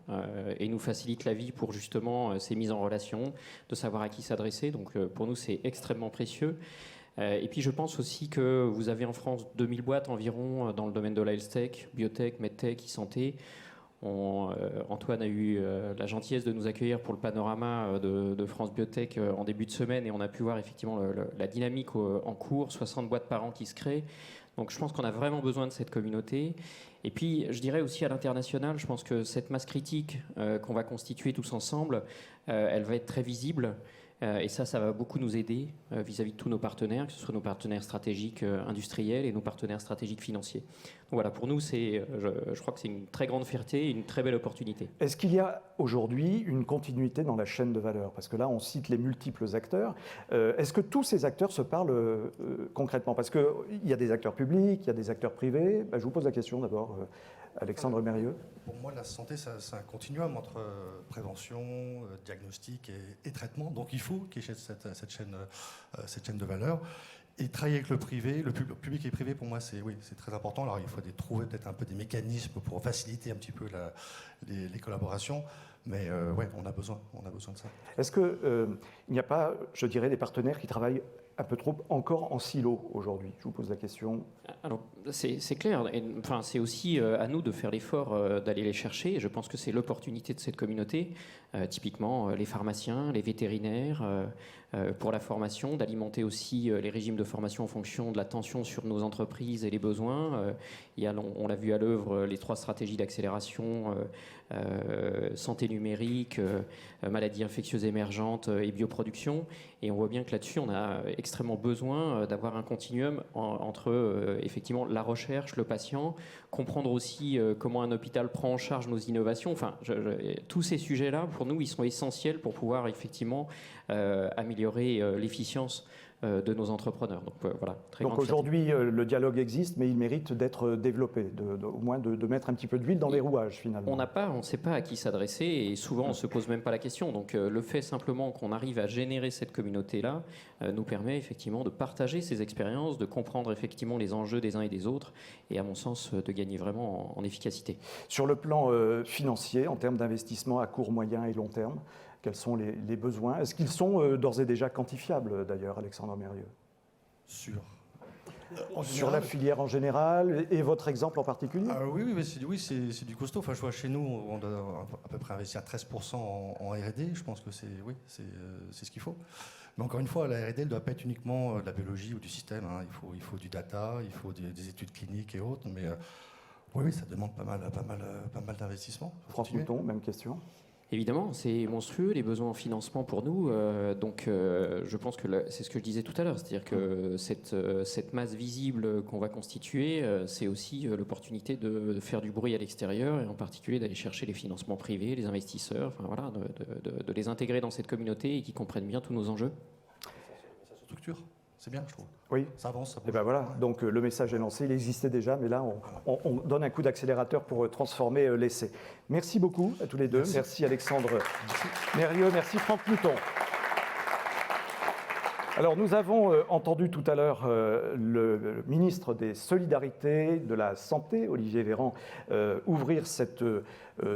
et nous facilite la vie pour justement ces mises en relation, de savoir à qui s'adresser. Donc pour nous, c'est extrêmement précieux. Et puis je pense aussi que vous avez en France 2000 boîtes environ dans le domaine de la health tech, biotech, medtech, e-santé. Antoine a eu la gentillesse de nous accueillir pour le panorama de France Biotech en début de semaine et on a pu voir effectivement la dynamique en cours, 60 boîtes par an qui se créent. Donc je pense qu'on a vraiment besoin de cette communauté. Et puis je dirais aussi à l'international, je pense que cette masse critique qu'on va constituer tous ensemble, elle va être très visible. Et ça va beaucoup nous aider vis-à-vis de tous nos partenaires, que ce soit nos partenaires stratégiques industriels et nos partenaires stratégiques financiers. Donc voilà, pour nous, je crois que c'est une très grande fierté et une très belle opportunité. Est-ce qu'il y a aujourd'hui une continuité dans la chaîne de valeur? Parce que là, on cite les multiples acteurs. Est-ce que tous ces acteurs se parlent concrètement? Parce qu'il y a des acteurs publics, il y a des acteurs privés. Je vous pose la question d'abord. Alexandre Mérieux. Pour moi, la santé, c'est un continuum entre prévention, diagnostic et traitement. Donc il faut qu'il y ait cette chaîne de valeur. Et travailler avec le privé, le public et le privé, pour moi, c'est très important. Alors il faut trouver peut-être un peu des mécanismes pour faciliter un petit peu les collaborations. Mais on a besoin de ça. Est-ce qu'il n'y a pas, je dirais, des partenaires qui travaillent un peu trop encore en silo aujourd'hui? Je vous pose la question. Alors, c'est clair. C'est aussi à nous de faire l'effort d'aller les chercher. Et je pense que c'est l'opportunité de cette communauté. Typiquement, les pharmaciens, les vétérinaires, pour la formation, d'alimenter aussi les régimes de formation en fonction de la tension sur nos entreprises et les besoins. On l'a vu à l'œuvre, les 3 stratégies d'accélération, santé numérique, maladies infectieuses émergentes et bioproduction. Et on voit bien que là-dessus, on a extrêmement besoin d'avoir un continuum entre effectivement la recherche, le patient, comprendre aussi comment un hôpital prend en charge nos innovations. Tous ces sujets-là, pour nous, ils sont essentiels pour pouvoir effectivement améliorer l'efficience de nos entrepreneurs. Donc aujourd'hui, le dialogue existe, mais il mérite d'être développé, au moins de mettre un petit peu d'huile dans les rouages finalement. On ne sait pas à qui s'adresser et souvent on ne se pose même pas la question. Donc le fait simplement qu'on arrive à générer cette communauté-là nous permet effectivement de partager ces expériences, de comprendre effectivement les enjeux des uns et des autres et à mon sens de gagner vraiment en efficacité. Sur le plan financier, en termes d'investissement à court, moyen et long terme, quels sont les besoins? Est-ce qu'ils sont d'ores et déjà quantifiables, d'ailleurs, Alexandre Mérieux? Sur la filière en général et votre exemple en particulier? Oui, c'est du costaud. Enfin, je vois chez nous, on doit à peu près investir 13% en R&D. Je pense que c'est ce qu'il faut. Mais encore une fois, la R&D ne doit pas être uniquement de la biologie ou du système. Hein. Il faut du data, il faut des études cliniques et autres. Mais oui, ça demande pas mal d'investissement. François Mouton, même question. Évidemment, c'est monstrueux les besoins en financement pour nous. Donc, je pense que c'est ce que je disais tout à l'heure, c'est-à-dire que cette masse visible qu'on va constituer, c'est aussi l'opportunité de faire du bruit à l'extérieur et en particulier d'aller chercher les financements privés, les investisseurs, enfin voilà, de les intégrer dans cette communauté et qu'ils comprennent bien tous nos enjeux. Ça se structure, c'est bien, je trouve. Oui. Ça avance. Ça bouge. Et ben voilà, donc le message est lancé, il existait déjà, mais là on donne un coup d'accélérateur pour transformer l'essai. Merci beaucoup à tous les deux. Merci Alexandre Mérieux, merci Franck Mouton. Alors nous avons entendu tout à l'heure le ministre des Solidarités, de la Santé, Olivier Véran, ouvrir cette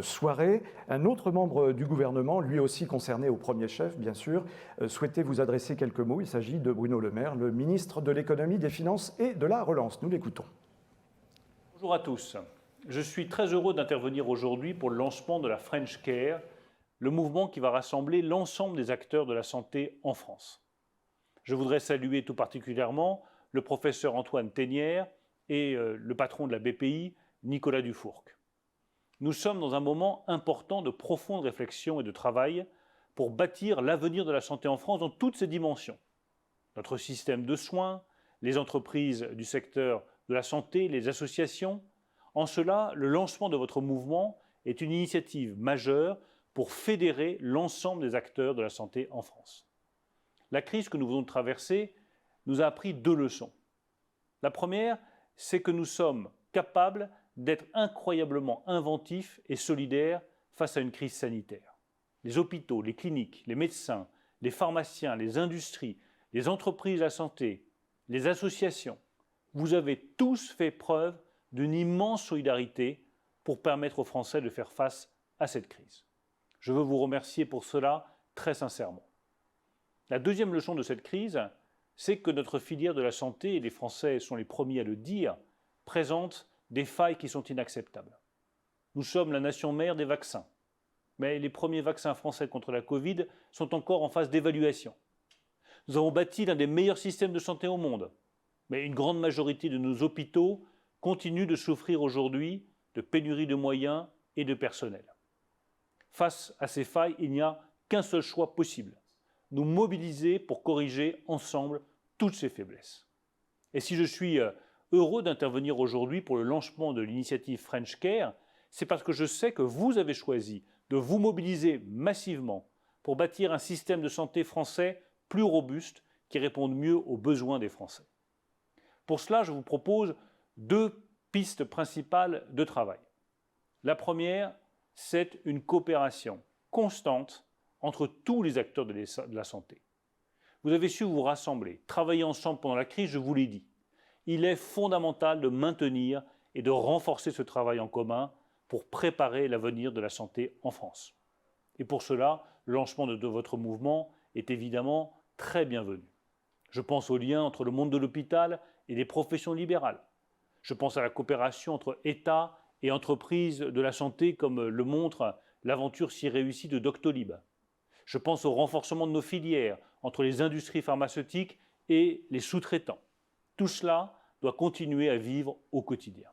soirée. Un autre membre du gouvernement, lui aussi concerné au premier chef, bien sûr, souhaitait vous adresser quelques mots. Il s'agit de Bruno Le Maire, le ministre de l'Économie, des Finances et de la Relance. Nous l'écoutons. Bonjour à tous. Je suis très heureux d'intervenir aujourd'hui pour le lancement de la French Care, le mouvement qui va rassembler l'ensemble des acteurs de la santé en France. Je voudrais saluer tout particulièrement le professeur Antoine Ténière et le patron de la BPI, Nicolas Dufourcq. Nous sommes dans un moment important de profonde réflexion et de travail pour bâtir l'avenir de la santé en France dans toutes ses dimensions. Notre système de soins, les entreprises du secteur de la santé, les associations. En cela, le lancement de votre mouvement est une initiative majeure pour fédérer l'ensemble des acteurs de la santé en France. La crise que nous venons de traverser nous a appris 2 leçons. La première, c'est que nous sommes capables d'être incroyablement inventifs et solidaires face à une crise sanitaire. Les hôpitaux, les cliniques, les médecins, les pharmaciens, les industries, les entreprises de la santé, les associations, vous avez tous fait preuve d'une immense solidarité pour permettre aux Français de faire face à cette crise. Je veux vous remercier pour cela très sincèrement. La deuxième leçon de cette crise, c'est que notre filière de la santé, et les Français sont les premiers à le dire, présente des failles qui sont inacceptables. Nous sommes la nation mère des vaccins, mais les premiers vaccins français contre la Covid sont encore en phase d'évaluation. Nous avons bâti l'un des meilleurs systèmes de santé au monde, mais une grande majorité de nos hôpitaux continuent de souffrir aujourd'hui de pénurie de moyens et de personnel. Face à ces failles, il n'y a qu'un seul choix possible: nous mobiliser pour corriger ensemble toutes ces faiblesses. Et si je suis heureux d'intervenir aujourd'hui pour le lancement de l'initiative French Care, c'est parce que je sais que vous avez choisi de vous mobiliser massivement pour bâtir un système de santé français plus robuste qui réponde mieux aux besoins des Français. Pour cela, je vous propose 2 pistes principales de travail. La première, c'est une coopération constante entre tous les acteurs de la santé. Vous avez su vous rassembler, travailler ensemble pendant la crise, je vous l'ai dit. Il est fondamental de maintenir et de renforcer ce travail en commun pour préparer l'avenir de la santé en France. Et pour cela, le lancement de votre mouvement est évidemment très bienvenu. Je pense au lien entre le monde de l'hôpital et les professions libérales. Je pense à la coopération entre État et entreprises de la santé, comme le montre l'aventure si réussie de Doctolib. Je pense au renforcement de nos filières entre les industries pharmaceutiques et les sous-traitants. Tout cela doit continuer à vivre au quotidien.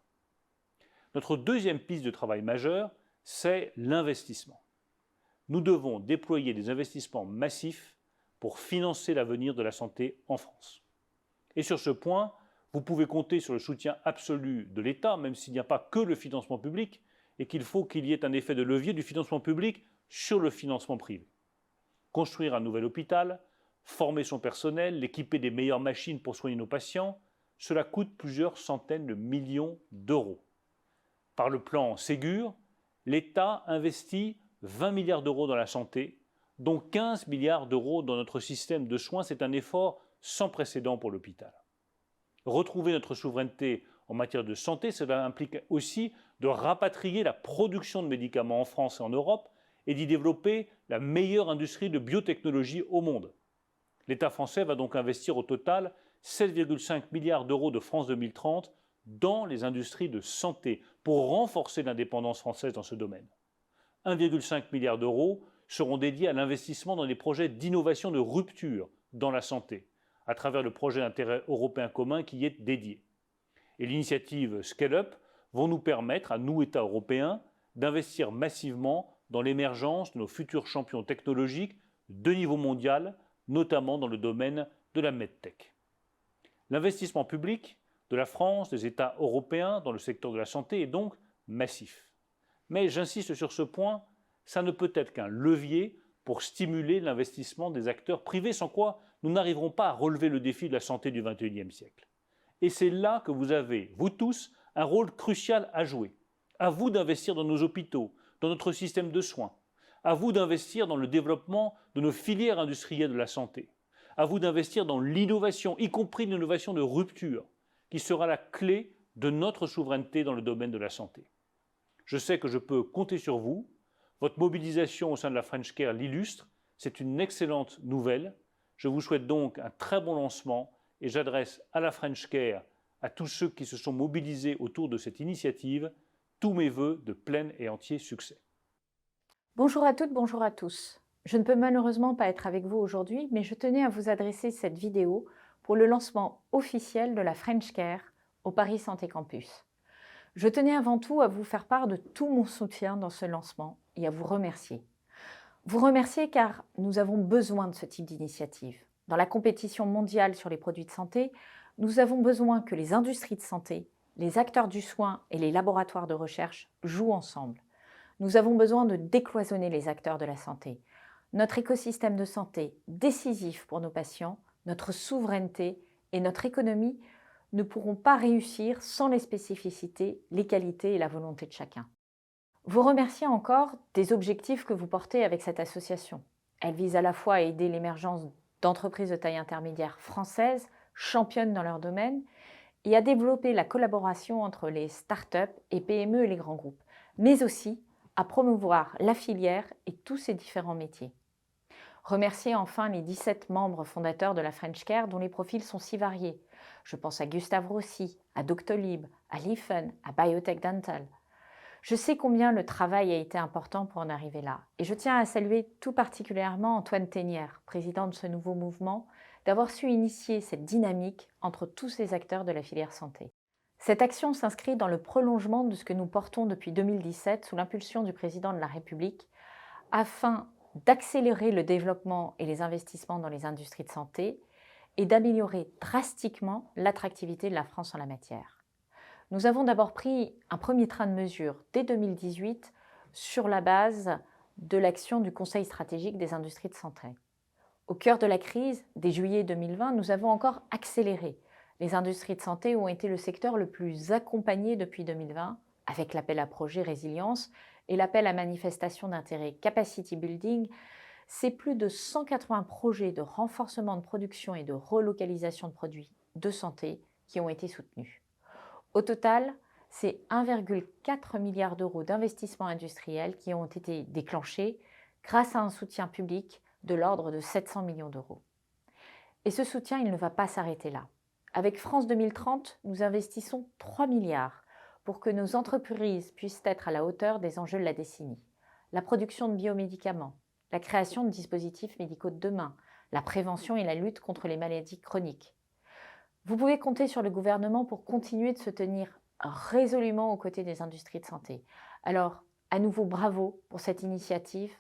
Notre deuxième piste de travail majeure, c'est l'investissement. Nous devons déployer des investissements massifs pour financer l'avenir de la santé en France. Et sur ce point, vous pouvez compter sur le soutien absolu de l'État, même s'il n'y a pas que le financement public, et qu'il faut qu'il y ait un effet de levier du financement public sur le financement privé. Construire un nouvel hôpital, former son personnel, l'équiper des meilleures machines pour soigner nos patients, cela coûte plusieurs centaines de millions d'euros. Par le plan Ségur, l'État investit 20 milliards d'euros dans la santé, dont 15 milliards d'euros dans notre système de soins. C'est un effort sans précédent pour l'hôpital. Retrouver notre souveraineté en matière de santé, cela implique aussi de rapatrier la production de médicaments en France et en Europe et d'y développer la meilleure industrie de biotechnologie au monde. L'État français va donc investir au total 7,5 milliards d'euros de France 2030 dans les industries de santé pour renforcer l'indépendance française dans ce domaine. 1,5 milliard d'euros seront dédiés à l'investissement dans des projets d'innovation de rupture dans la santé, à travers le projet d'intérêt européen commun qui y est dédié. Et l'initiative Scale Up vont nous permettre, à nous, États européens, d'investir massivement dans l'émergence de nos futurs champions technologiques de niveau mondial, notamment dans le domaine de la medtech. L'investissement public de la France, des États européens dans le secteur de la santé est donc massif. Mais j'insiste sur ce point, ça ne peut être qu'un levier pour stimuler l'investissement des acteurs privés, sans quoi nous n'arriverons pas à relever le défi de la santé du XXIe siècle. Et c'est là que vous avez, vous tous, un rôle crucial à jouer. À vous d'investir dans nos hôpitaux, dans notre système de soins. À vous d'investir dans le développement de nos filières industrielles de la santé. À vous d'investir dans l'innovation, y compris l'innovation de rupture, qui sera la clé de notre souveraineté dans le domaine de la santé. Je sais que je peux compter sur vous. Votre mobilisation au sein de la French Care l'illustre. C'est une excellente nouvelle. Je vous souhaite donc un très bon lancement et j'adresse à la French Care, à tous ceux qui se sont mobilisés autour de cette initiative, tous mes vœux de plein et entier succès. Bonjour à toutes, bonjour à tous. Je ne peux malheureusement pas être avec vous aujourd'hui, mais je tenais à vous adresser cette vidéo pour le lancement officiel de la French Care au Paris Santé Campus. Je tenais avant tout à vous faire part de tout mon soutien dans ce lancement et à vous remercier. Vous remercier car nous avons besoin de ce type d'initiative. Dans la compétition mondiale sur les produits de santé, nous avons besoin que les industries de santé, les acteurs du soin et les laboratoires de recherche jouent ensemble. Nous avons besoin de décloisonner les acteurs de la santé. Notre écosystème de santé, décisif pour nos patients, notre souveraineté et notre économie ne pourront pas réussir sans les spécificités, les qualités et la volonté de chacun. Vous remercier encore des objectifs que vous portez avec cette association. Elle vise à la fois à aider l'émergence d'entreprises de taille intermédiaire françaises, championnes dans leur domaine, et à développer la collaboration entre les start-up et PME et les grands groupes, mais aussi à promouvoir la filière et tous ses différents métiers. Remercier enfin les 17 membres fondateurs de la French Care dont les profils sont si variés. Je pense à Gustave Rossi, à Doctolib, à Lifen, à Biotech Dental. Je sais combien le travail a été important pour en arriver là. Et je tiens à saluer tout particulièrement Antoine Ténière, président de ce nouveau mouvement, d'avoir su initier cette dynamique entre tous ces acteurs de la filière santé. Cette action s'inscrit dans le prolongement de ce que nous portons depuis 2017 sous l'impulsion du président de la République, afin d'accélérer le développement et les investissements dans les industries de santé et d'améliorer drastiquement l'attractivité de la France en la matière. Nous avons d'abord pris un premier train de mesures dès 2018 sur la base de l'action du Conseil stratégique des industries de santé. Au cœur de la crise, dès juillet 2020, nous avons encore accéléré. Les industries de santé ont été le secteur le plus accompagné depuis 2020, avec l'appel à projet Résilience et l'appel à manifestation d'intérêt Capacity Building. C'est plus de 180 projets de renforcement de production et de relocalisation de produits de santé qui ont été soutenus. Au total, c'est 1,4 milliard d'euros d'investissements industriels qui ont été déclenchés grâce à un soutien public de l'ordre de 700 millions d'euros. Et ce soutien, il ne va pas s'arrêter là. Avec France 2030, nous investissons 3 milliards pour que nos entreprises puissent être à la hauteur des enjeux de la décennie. La production de biomédicaments, la création de dispositifs médicaux de demain, la prévention et la lutte contre les maladies chroniques. Vous pouvez compter sur le gouvernement pour continuer de se tenir résolument aux côtés des industries de santé. Alors, à nouveau, bravo pour cette initiative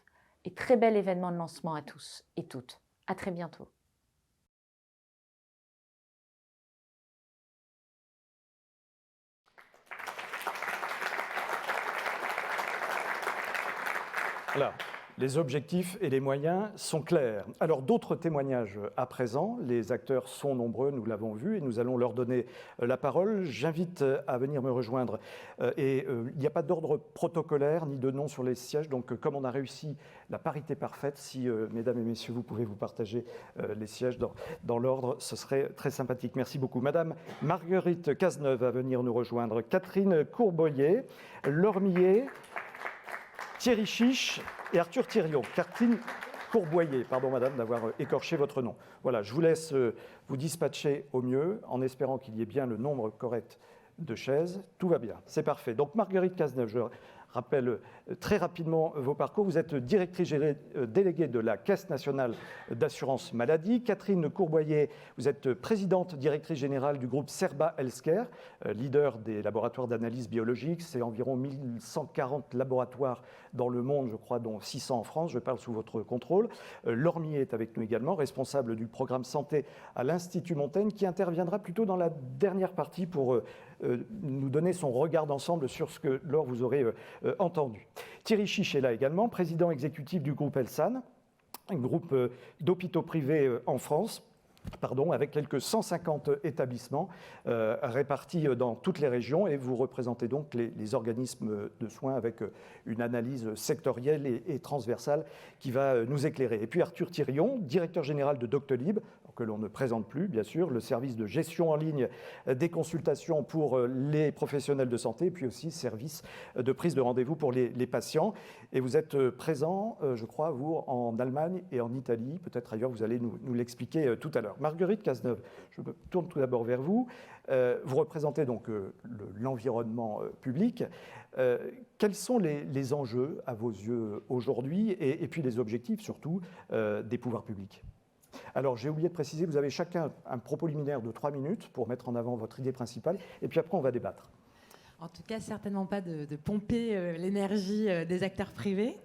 et très bel événement de lancement à tous et toutes. À très bientôt. Voilà. Les objectifs et les moyens sont clairs. Alors d'autres témoignages à présent, les acteurs sont nombreux, nous l'avons vu, et nous allons leur donner la parole. J'invite à venir me rejoindre. Il n'y a pas d'ordre protocolaire ni de nom sur les sièges, donc comme on a réussi la parité parfaite, si mesdames et messieurs, vous pouvez vous partager les sièges dans l'ordre, ce serait très sympathique. Merci beaucoup. Madame Marguerite Cazeneuve va venir nous rejoindre. Catherine Courboyer, Laure Millet, Thierry Chiche et Arthur Thirion. Catherine Courboyer, pardon madame d'avoir écorché votre nom. Voilà, je vous laisse vous dispatcher au mieux en espérant qu'il y ait bien le nombre correct de chaises. Tout va bien, c'est parfait. Donc Marguerite Cazeneuve, je rappelle très rapidement vos parcours. Vous êtes directrice déléguée de la Caisse nationale d'assurance maladie. Catherine Courboyer, vous êtes présidente directrice générale du groupe Cerba Healthcare, leader des laboratoires d'analyse biologique. C'est environ 1140 laboratoires dans le monde, je crois, dont 600 en France. Je parle sous votre contrôle. Laure Millet est avec nous également, responsable du programme santé à l'Institut Montaigne, qui interviendra plutôt dans la dernière partie pour nous donner son regard d'ensemble sur ce que, Laure, vous aurez entendu. Thierry Chiche est là également, président exécutif du groupe Elsan, un groupe d'hôpitaux privés en France. Avec quelques 150 établissements répartis dans toutes les régions, et vous représentez donc les organismes de soins avec une analyse sectorielle et transversale qui va nous éclairer. Et puis Arthur Thirion, directeur général de Doctolib, que l'on ne présente plus, bien sûr, le service de gestion en ligne des consultations pour les professionnels de santé, et puis aussi service de prise de rendez-vous pour les patients. Et vous êtes présent, je crois, vous, en Allemagne et en Italie, peut-être ailleurs, vous allez nous l'expliquer tout à l'heure. Marguerite Cazeneuve, je me tourne tout d'abord vers vous. Vous représentez donc l'environnement public. Quels sont les enjeux, à vos yeux, aujourd'hui, et puis les objectifs, surtout, des pouvoirs publics ? Alors, j'ai oublié de préciser, vous avez chacun un propos liminaire de 3 minutes pour mettre en avant votre idée principale, et puis après, on va débattre. En tout cas, certainement pas de pomper l'énergie des acteurs privés.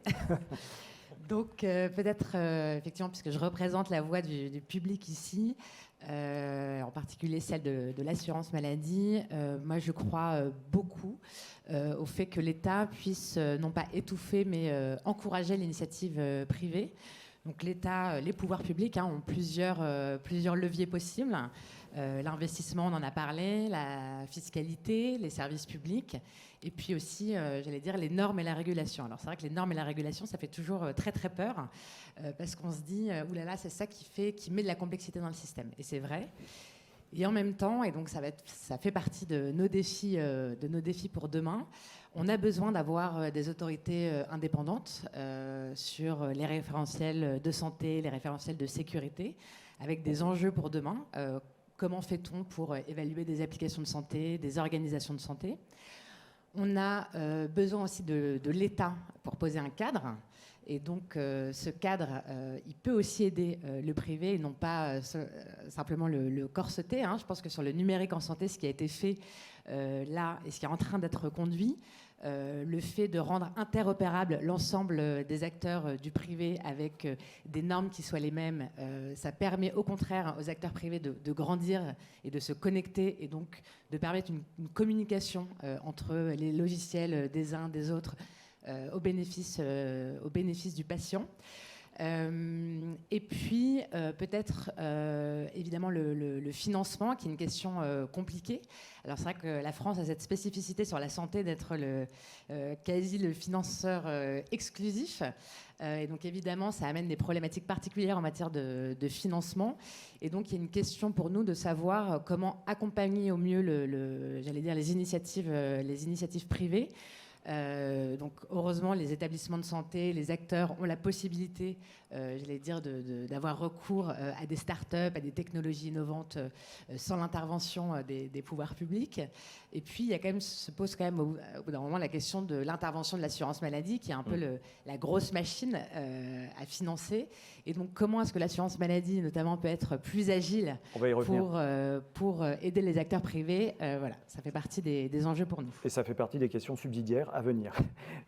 Donc, peut-être, effectivement, puisque je représente la voix du public ici, en particulier celle de l'assurance maladie, moi, je crois beaucoup au fait que l'État puisse non pas étouffer, mais encourager l'initiative privée. Donc l'État, les pouvoirs publics ont plusieurs leviers possibles. L'investissement, on en a parlé, la fiscalité, les services publics, et puis aussi, j'allais dire, les normes et la régulation. Alors c'est vrai que les normes et la régulation, ça fait toujours très très peur, parce qu'on se dit, oulala, c'est ça qui met de la complexité dans le système. Et c'est vrai. Et en même temps, et donc ça fait partie de nos défis pour demain, on a besoin d'avoir des autorités indépendantes sur les référentiels de santé, les référentiels de sécurité, avec des enjeux pour demain. Comment fait-on pour évaluer des applications de santé, des organisations de santé ? On a besoin aussi de l'État pour poser un cadre. Et donc, ce cadre, il peut aussi aider le privé et non pas simplement le corseter. Je pense que sur le numérique en santé, ce qui a été fait là et ce qui est en train d'être conduit, le fait de rendre interopérable l'ensemble des acteurs du privé avec des normes qui soient les mêmes, ça permet au contraire aux acteurs privés de grandir et de se connecter et donc de permettre une communication entre les logiciels des uns des autres au bénéfice du patient. Et puis, peut-être, évidemment, le financement, qui est une question compliquée. Alors, c'est vrai que la France a cette spécificité sur la santé d'être quasi le financeur exclusif. Et donc, évidemment, ça amène des problématiques particulières en matière de financement. Et donc, il y a une question pour nous de savoir comment accompagner au mieux, j'allais dire, les initiatives privées. Donc heureusement, les établissements de santé, les acteurs ont la possibilité, j'allais dire, d'avoir recours à des start-up, à des technologies innovantes sans l'intervention des pouvoirs publics. Et puis, se pose quand même au bout d'un moment la question de l'intervention de l'assurance maladie, qui est un peu la grosse machine à financer. Et donc, comment est-ce que l'assurance maladie, notamment, peut être plus agile pour aider les acteurs privés ? Voilà, ça fait partie des enjeux pour nous. Et ça fait partie des questions subsidiaires à venir.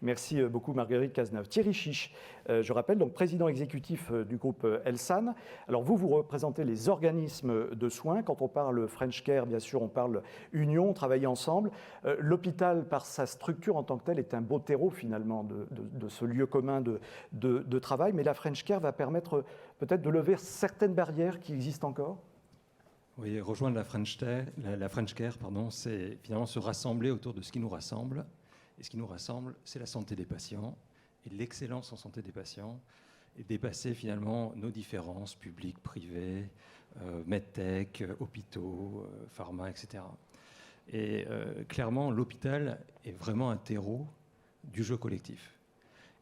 Merci beaucoup Marguerite Cazeneuve. Thierry Chiche, je rappelle, donc président exécutif du groupe Elsan. Alors vous représentez les organismes de soins. Quand on parle French Care, bien sûr, on parle union, travailler ensemble. L'hôpital, par sa structure en tant que telle, est un beau terreau finalement de ce lieu commun de travail. Mais la French Care va permettre peut-être de lever certaines barrières qui existent encore. Oui, rejoindre la French Care, c'est finalement se rassembler autour de ce qui nous rassemble. Et ce qui nous rassemble, c'est la santé des patients et l'excellence en santé des patients, et dépasser finalement nos différences publiques, privées, medtech, hôpitaux, pharma, etc. Et clairement, l'hôpital est vraiment un terreau du jeu collectif.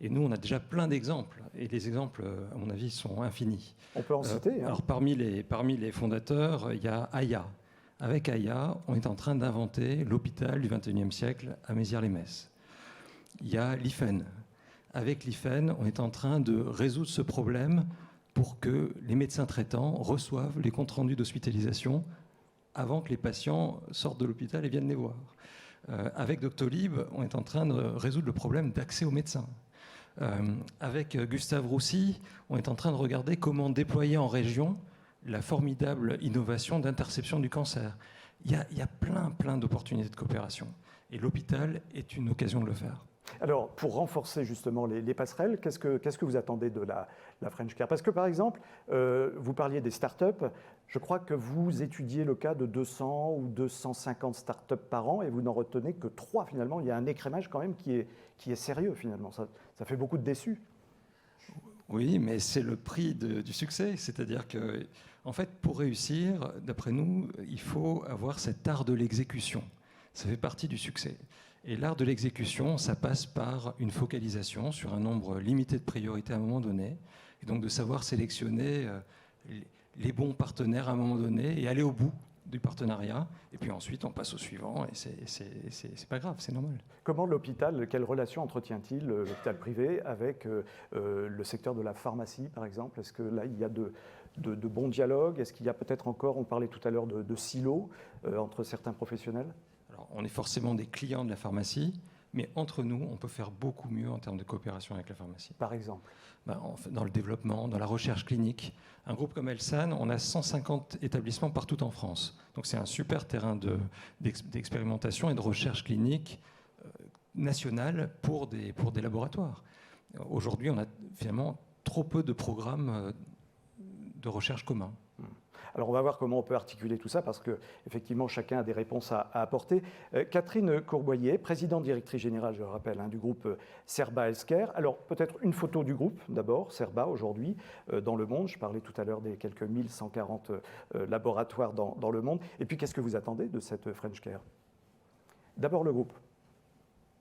Et nous, on a déjà plein d'exemples, et les exemples, à mon avis, sont infinis. On peut en citer. Alors, parmi les fondateurs, il y a Aya. Avec Aya, on est en train d'inventer l'hôpital du XXIe siècle à Mézières-les-Messes. il y a l'IFEN. Avec l'IFEN, on est en train de résoudre ce problème pour que les médecins traitants reçoivent les comptes rendus d'hospitalisation avant que les patients sortent de l'hôpital et viennent les voir. Avec Doctolib, on est en train de résoudre le problème d'accès aux médecins. Avec Gustave Roussy, on est en train de regarder comment déployer en région la formidable innovation d'interception du cancer. Il y a plein d'opportunités de coopération. Et l'hôpital est une occasion de le faire. Alors, pour renforcer justement les passerelles, qu'est-ce que vous attendez de la French Care? Parce que, par exemple, vous parliez des startups. Je crois que vous étudiez le cas de 200 ou 250 startups par an et vous n'en retenez que 3 finalement. Il y a un écrémage quand même qui est sérieux finalement. Ça fait beaucoup de déçus. Oui, mais c'est le prix du succès. C'est-à-dire que, en fait, pour réussir, d'après nous, il faut avoir cet art de l'exécution. Ça fait partie du succès. Et l'art de l'exécution, ça passe par une focalisation sur un nombre limité de priorités à un moment donné, et donc de savoir sélectionner les bons partenaires à un moment donné et aller au bout du partenariat. Et puis ensuite, on passe au suivant, et c'est pas grave, c'est normal. Comment l'hôpital, quelle relation entretient-il, l'hôpital privé, avec le secteur de la pharmacie, par exemple? Est-ce que là, il y a de bons dialogues? Est-ce qu'il y a peut-être encore, on parlait tout à l'heure de silos entre certains professionnels? Alors, on est forcément des clients de la pharmacie, mais entre nous, on peut faire beaucoup mieux en termes de coopération avec la pharmacie. Par exemple? Dans le développement, dans la recherche clinique. Un groupe comme Elsan, on a 150 établissements partout en France. Donc c'est un super terrain d'expérimentation et de recherche clinique nationale pour des laboratoires. Aujourd'hui, on a finalement trop peu de programmes de recherche communs. Alors on va voir comment on peut articuler tout ça parce qu'effectivement chacun a des réponses à apporter. Catherine Courboyer, présidente directrice générale, je le rappelle, du groupe Cerba Healthcare. Alors peut-être une photo du groupe d'abord, Cerba aujourd'hui dans le monde. Je parlais tout à l'heure des quelques 1140 laboratoires dans le monde. Et puis qu'est-ce que vous attendez de cette French Care? D'abord le groupe.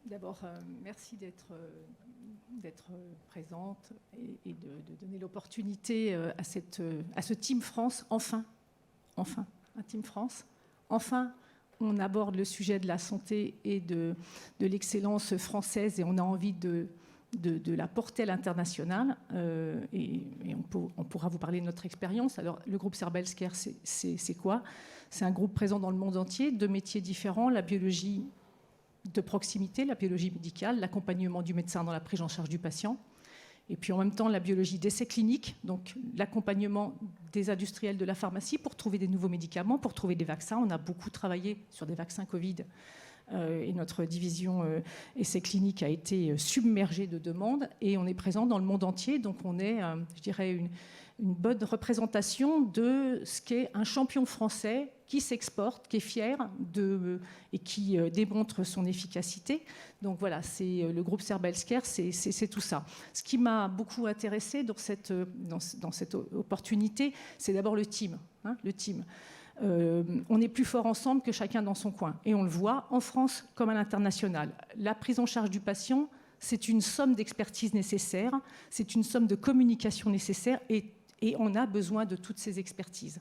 D'abord, merci d'être présente et de donner l'opportunité à ce Team France, enfin, un Team France. Enfin, on aborde le sujet de la santé et de l'excellence française et on a envie de la porter à l'international. Et on pourra vous parler de notre expérience. Alors, le groupe Cerba Healthcare, c'est quoi? C'est un groupe présent dans le monde entier, 2 métiers différents, la biologie de proximité, la biologie médicale, l'accompagnement du médecin dans la prise en charge du patient, et puis en même temps la biologie d'essai clinique, donc l'accompagnement des industriels de la pharmacie pour trouver des nouveaux médicaments, pour trouver des vaccins. On a beaucoup travaillé sur des vaccins Covid et notre division essai clinique a été submergée de demandes et on est présent dans le monde entier, donc on est, je dirais, une bonne représentation de ce qu'est un champion français qui s'exporte, qui est fier et qui démontre son efficacité. Donc voilà, c'est le groupe Cerba Healthcare, c'est tout ça. Ce qui m'a beaucoup intéressé dans cette opportunité, c'est d'abord le team. Le team. On est plus fort ensemble que chacun dans son coin. Et on le voit en France comme à l'international. La prise en charge du patient, c'est une somme d'expertise nécessaire, c'est une somme de communication nécessaire et on a besoin de toutes ces expertises.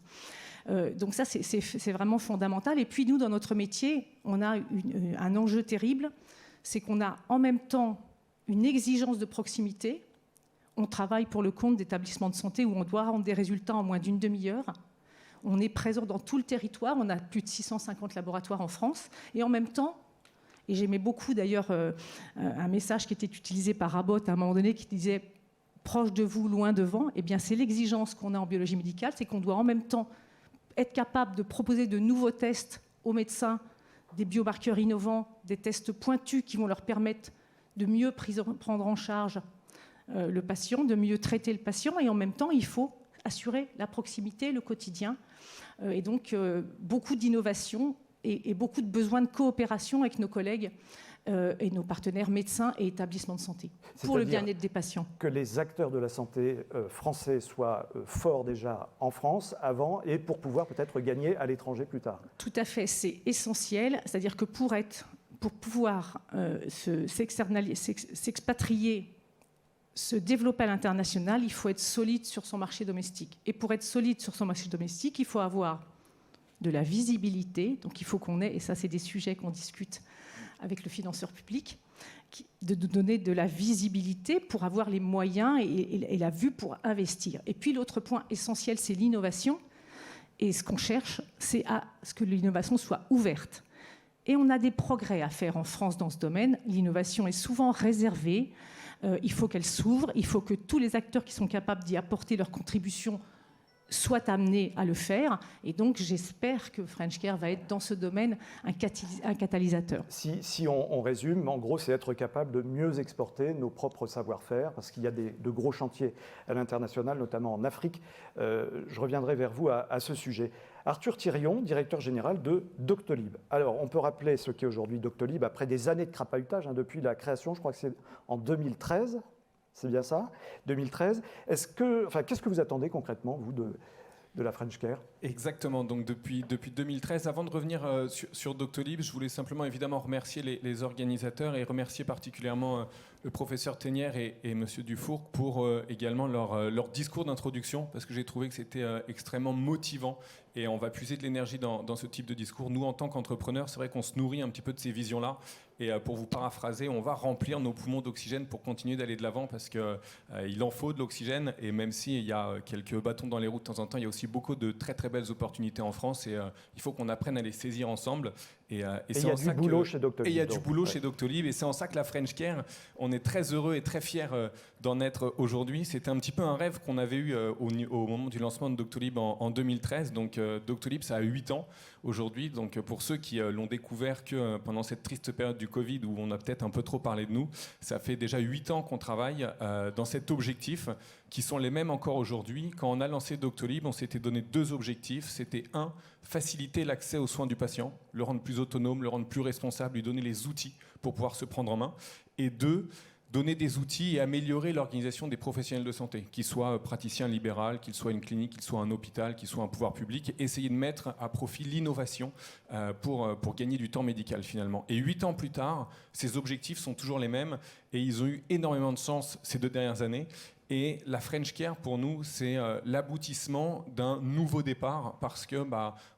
Donc ça, c'est vraiment fondamental. Et puis nous, dans notre métier, on a un enjeu terrible, c'est qu'on a en même temps une exigence de proximité. On travaille pour le compte d'établissements de santé où on doit rendre des résultats en moins d'une demi-heure. On est présent dans tout le territoire, on a plus de 650 laboratoires en France. Et en même temps, et j'aimais beaucoup d'ailleurs un message qui était utilisé par Abbott à un moment donné qui disait « proche de vous, loin devant », eh bien c'est l'exigence qu'on a en biologie médicale, c'est qu'on doit en même temps être capable de proposer de nouveaux tests aux médecins, des biomarqueurs innovants, des tests pointus qui vont leur permettre de mieux prendre en charge le patient, de mieux traiter le patient. Et en même temps, il faut assurer la proximité, le quotidien. Et donc, beaucoup d'innovation et beaucoup de besoins de coopération avec nos collègues et nos partenaires médecins et établissements de santé pour le bien-être des patients. Que les acteurs de la santé français soient forts déjà en France avant et pour pouvoir peut-être gagner à l'étranger plus tard. Tout à fait, c'est essentiel. C'est-à-dire que pour pouvoir s'expatrier, se développer à l'international, il faut être solide sur son marché domestique. Et pour être solide sur son marché domestique, il faut avoir de la visibilité. Donc il faut qu'on ait, et ça c'est des sujets qu'on discute avec le financeur public, de donner de la visibilité pour avoir les moyens et la vue pour investir. Et puis l'autre point essentiel, c'est l'innovation. Et ce qu'on cherche, c'est à ce que l'innovation soit ouverte. Et on a des progrès à faire en France dans ce domaine. L'innovation est souvent réservée. Il faut qu'elle s'ouvre. Il faut que tous les acteurs qui sont capables d'y apporter leur contribution soient amenés à le faire. Et donc, j'espère que French Care va être dans ce domaine un catalyseur. Si on résume, en gros, c'est être capable de mieux exporter nos propres savoir-faire, parce qu'il y a de gros chantiers à l'international, notamment en Afrique. Je reviendrai vers vous à ce sujet. Arthur Thirion, directeur général de Doctolib. Alors, on peut rappeler ce qu'est aujourd'hui Doctolib après des années de crapahutage, depuis la création, je crois que c'est en 2013. C'est bien ça, 2013. Qu'est-ce que vous attendez concrètement, vous, de la French Care? Exactement, donc depuis 2013. Avant de revenir sur Doctolib, je voulais simplement évidemment remercier les organisateurs et remercier particulièrement le professeur Ténière et monsieur Dufourcq pour également leur discours d'introduction, parce que j'ai trouvé que c'était extrêmement motivant et on va puiser de l'énergie dans ce type de discours. Nous, en tant qu'entrepreneurs, c'est vrai qu'on se nourrit un petit peu de ces visions-là. Et pour vous paraphraser, on va remplir nos poumons d'oxygène pour continuer d'aller de l'avant, parce qu'il en faut de l'oxygène. Et même s'il y a quelques bâtons dans les roues de temps en temps, il y a aussi beaucoup de très très belles opportunités en France. Et il faut qu'on apprenne à les saisir ensemble. Et il y a du boulot chez Doctolib. Et il y a du boulot chez Doctolib. Et c'est en ça que la French Care, on est très heureux et très fiers d'en être aujourd'hui. C'était un petit peu un rêve qu'on avait eu au moment du lancement de Doctolib en 2013. Donc Doctolib, ça a 8 ans aujourd'hui. Donc pour ceux qui l'ont découvert que pendant cette triste période du Covid, où on a peut-être un peu trop parlé de nous, ça fait déjà 8 ans qu'on travaille dans cet objectif, qui sont les mêmes encore aujourd'hui. Quand on a lancé Doctolib, on s'était donné 2 objectifs. C'était 1, faciliter l'accès aux soins du patient, le rendre plus autonome, le rendre plus responsable, lui donner les outils pour pouvoir se prendre en main. Et 2, donner des outils et améliorer l'organisation des professionnels de santé, qu'ils soient praticiens libéraux, qu'ils soient une clinique, qu'ils soient un hôpital, qu'ils soient un pouvoir public, essayer de mettre à profit l'innovation pour gagner du temps médical finalement. Et 8 ans plus tard, ces objectifs sont toujours les mêmes et ils ont eu énormément de sens ces 2 dernières années. Et la French Care, pour nous, c'est l'aboutissement d'un nouveau départ, parce que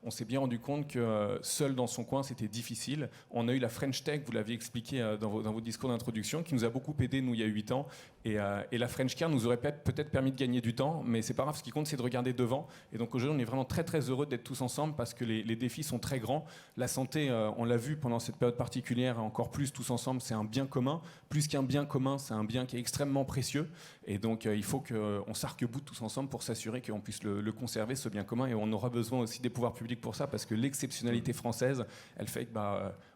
on s'est bien rendu compte que seul dans son coin, c'était difficile. On a eu la French Tech, vous l'aviez expliqué dans vos discours d'introduction, qui nous a beaucoup aidé, nous, il y a 8 ans. Et la French Care nous aurait peut-être permis de gagner du temps, mais c'est pas grave, ce qui compte, c'est de regarder devant. Et donc aujourd'hui, on est vraiment très très heureux d'être tous ensemble, parce que les défis sont très grands. La santé, on l'a vu pendant cette période particulière, encore plus tous ensemble, c'est un bien commun. Plus qu'un bien commun, c'est un bien qui est extrêmement précieux. Et donc il faut qu'on s'arc-boute tous ensemble pour s'assurer qu'on puisse le conserver, ce bien commun. Et on aura besoin aussi des pouvoirs publics pour ça, parce que l'exceptionnalité française, elle fait que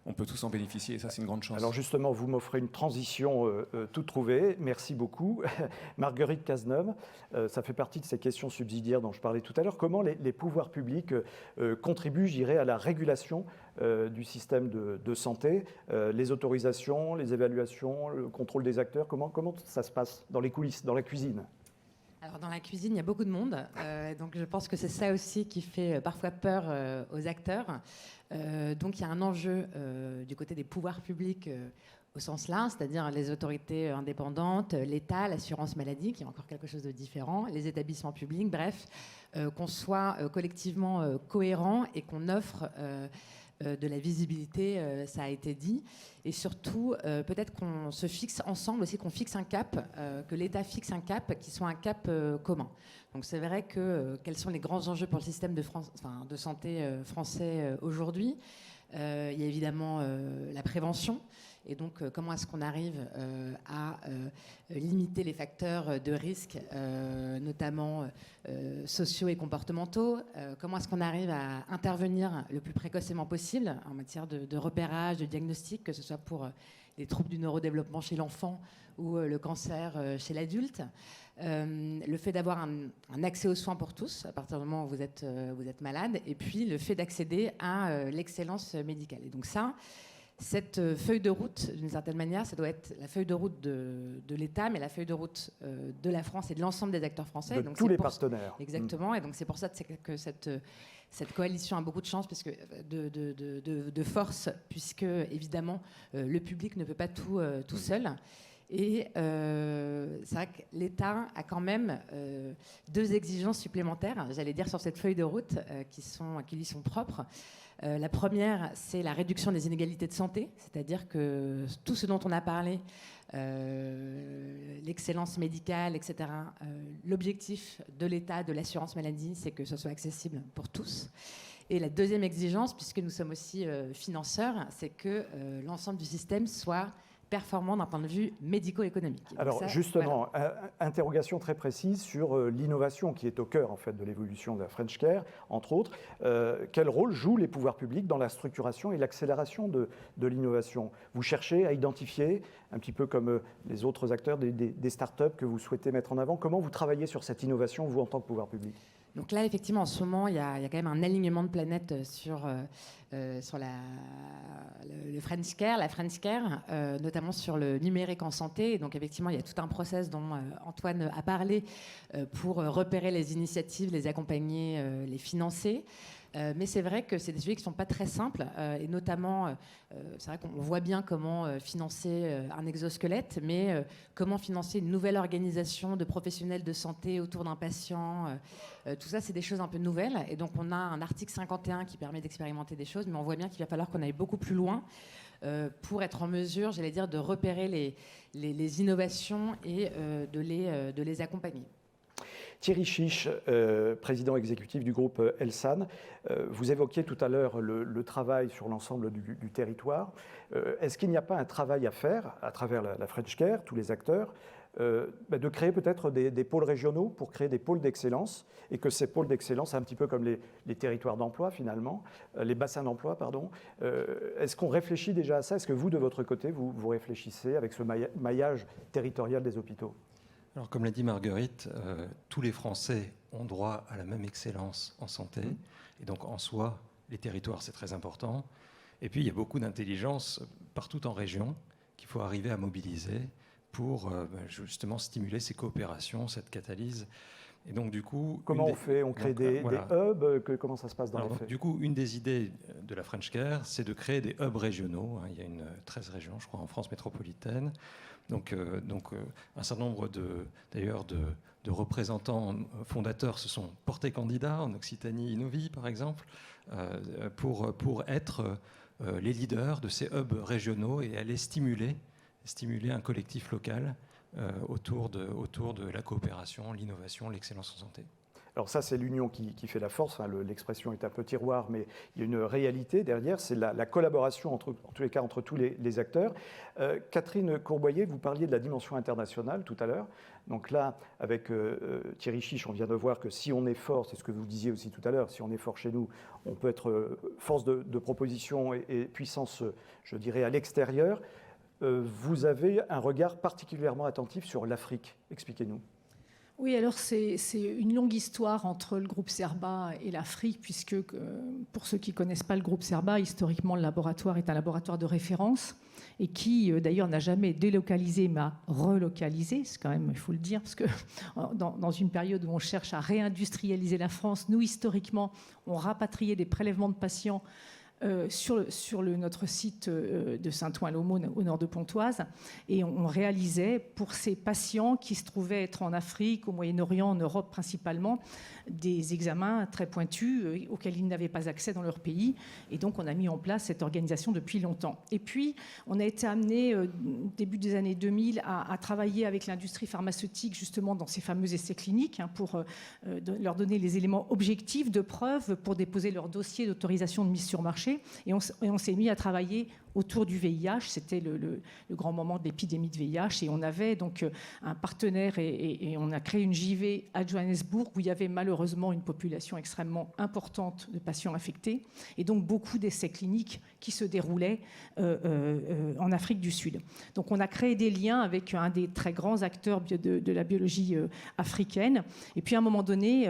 on peut tous en bénéficier, et ça, c'est une grande chance. Alors justement, vous m'offrez une transition toute trouvée. Merci beaucoup. Marguerite Cazeneuve, ça fait partie de ces questions subsidiaires dont je parlais tout à l'heure. Comment les pouvoirs publics contribuent, je dirais, à la régulation du système de santé, les autorisations, les évaluations, le contrôle des acteurs? Comment ça se passe dans les coulisses, dans la cuisine? Alors dans la cuisine, il y a beaucoup de monde, donc je pense que c'est ça aussi qui fait parfois peur aux acteurs. Donc il y a un enjeu du côté des pouvoirs publics au sens large, c'est-à-dire les autorités indépendantes, l'État, l'assurance maladie, qui est encore quelque chose de différent, les établissements publics, bref, qu'on soit collectivement cohérent et qu'on offre de la visibilité, ça a été dit, et surtout peut-être qu'on se fixe ensemble aussi, qu'on fixe un cap, que l'État fixe un cap qui soit un cap commun. Donc c'est vrai que quels sont les grands enjeux pour le système de santé français aujourd'hui? Il y a évidemment la prévention. Et donc, comment est-ce qu'on arrive à limiter les facteurs de risque, notamment sociaux et comportementaux? Comment est-ce qu'on arrive à intervenir le plus précocement possible en matière de repérage, de diagnostic, que ce soit pour les troubles du neurodéveloppement chez l'enfant ou le cancer chez l'adulte? Le fait d'avoir un accès aux soins pour tous, à partir du moment où vous êtes malade, et puis le fait d'accéder à l'excellence médicale. Et donc ça, cette feuille de route, d'une certaine manière, ça doit être la feuille de route de l'État, mais la feuille de route de la France et de l'ensemble des acteurs français. De donc tous les partenaires. Exactement, et donc c'est pour ça que cette coalition a beaucoup de chance, puisque de force, puisque évidemment le public ne peut pas tout seul. Et c'est vrai que l'État a quand même 2 exigences supplémentaires, j'allais dire, sur cette feuille de route qui lui sont propres. La première, c'est la réduction des inégalités de santé, c'est-à-dire que tout ce dont on a parlé, l'excellence médicale, etc., l'objectif de l'État, de l'assurance maladie, c'est que ce soit accessible pour tous. Et la deuxième exigence, puisque nous sommes aussi financeurs, c'est que l'ensemble du système soit performant d'un point de vue médico-économique. Alors ça, justement, interrogation très précise sur l'innovation qui est au cœur en fait, de l'évolution de la French Care, entre autres. Quel rôle jouent les pouvoirs publics dans la structuration et l'accélération de l'innovation? Vous cherchez à identifier, un petit peu comme les autres acteurs, des startups que vous souhaitez mettre en avant. Comment vous travaillez sur cette innovation, vous, en tant que pouvoir public? Donc là, effectivement, en ce moment, il y a quand même un alignement de planètes sur le French Care, la French Care, notamment sur le numérique en santé. Et donc effectivement, il y a tout un process dont Antoine a parlé pour repérer les initiatives, les accompagner, les financer. Mais c'est vrai que c'est des sujets qui ne sont pas très simples, et notamment, c'est vrai qu'on voit bien comment financer un exosquelette, mais comment financer une nouvelle organisation de professionnels de santé autour d'un patient, tout ça, c'est des choses un peu nouvelles. Et donc, on a un article 51 qui permet d'expérimenter des choses, mais on voit bien qu'il va falloir qu'on aille beaucoup plus loin pour être en mesure, j'allais dire, de repérer les innovations et de les accompagner. Thierry Chiche, président exécutif du groupe Elsan, vous évoquiez tout à l'heure le travail sur l'ensemble du territoire. Est-ce qu'il n'y a pas un travail à faire à travers la French Care, tous les acteurs, de créer peut-être des pôles régionaux pour créer des pôles d'excellence, et que ces pôles d'excellence, un petit peu comme les territoires d'emploi finalement, les bassins d'emploi, pardon, est-ce qu'on réfléchit déjà à ça? Est-ce que vous, de votre côté, vous réfléchissez avec ce maillage territorial des hôpitaux? Alors, comme l'a dit Marguerite, tous les Français ont droit à la même excellence en santé. Et donc, en soi, les territoires, c'est très important. Et puis, il y a beaucoup d'intelligence partout en région qu'il faut arriver à mobiliser pour justement stimuler ces coopérations, cette catalyse. Et donc, du coup... Comment on fait? On crée des hubs? Comment ça se passe dans les faits? Du coup, une des idées de la French Care, c'est de créer des hubs régionaux. Il y a 13 régions, je crois, en France métropolitaine. Donc, un certain nombre de représentants fondateurs se sont portés candidats en Occitanie Innovi, par exemple, pour être les leaders de ces hubs régionaux et aller stimuler un collectif local autour de la coopération, l'innovation, l'excellence en santé. Alors ça, c'est l'union qui fait la force. Enfin, l'expression est un peu tiroir, mais il y a une réalité derrière. C'est la collaboration, en tous les cas, entre tous les acteurs. Catherine Courboyer, vous parliez de la dimension internationale tout à l'heure. Donc là, avec Thierry Chiche, on vient de voir que si on est fort, c'est ce que vous disiez aussi tout à l'heure, si on est fort chez nous, on peut être force de proposition et puissance, je dirais, à l'extérieur. Vous avez un regard particulièrement attentif sur l'Afrique. Expliquez-nous. Oui, alors c'est une longue histoire entre le groupe Cerba et l'Afrique, puisque pour ceux qui ne connaissent pas le groupe Cerba, historiquement, le laboratoire est un laboratoire de référence et qui, d'ailleurs, n'a jamais délocalisé, mais a relocalisé. C'est quand même, il faut le dire, parce que dans une période où on cherche à réindustrialiser la France, nous, historiquement, on rapatriait des prélèvements de patients sur notre site de Saint-Ouen-l'Aumône au nord de Pontoise, et on réalisait pour ces patients qui se trouvaient être en Afrique, au Moyen-Orient, en Europe principalement, des examens très pointus auxquels ils n'avaient pas accès dans leur pays, et donc on a mis en place cette organisation depuis longtemps. Et puis on a été amené début des années 2000 à travailler avec l'industrie pharmaceutique justement dans ces fameux essais cliniques pour leur donner les éléments objectifs de preuve pour déposer leur dossier d'autorisation de mise sur marché. Et on s'est mis à travailler autour du VIH. C'était le grand moment de l'épidémie de VIH. Et on avait donc un partenaire et on a créé une JV à Johannesburg où il y avait malheureusement une population extrêmement importante de patients infectés et donc beaucoup d'essais cliniques qui se déroulaient en Afrique du Sud. Donc on a créé des liens avec un des très grands acteurs de la biologie africaine. Et puis à un moment donné,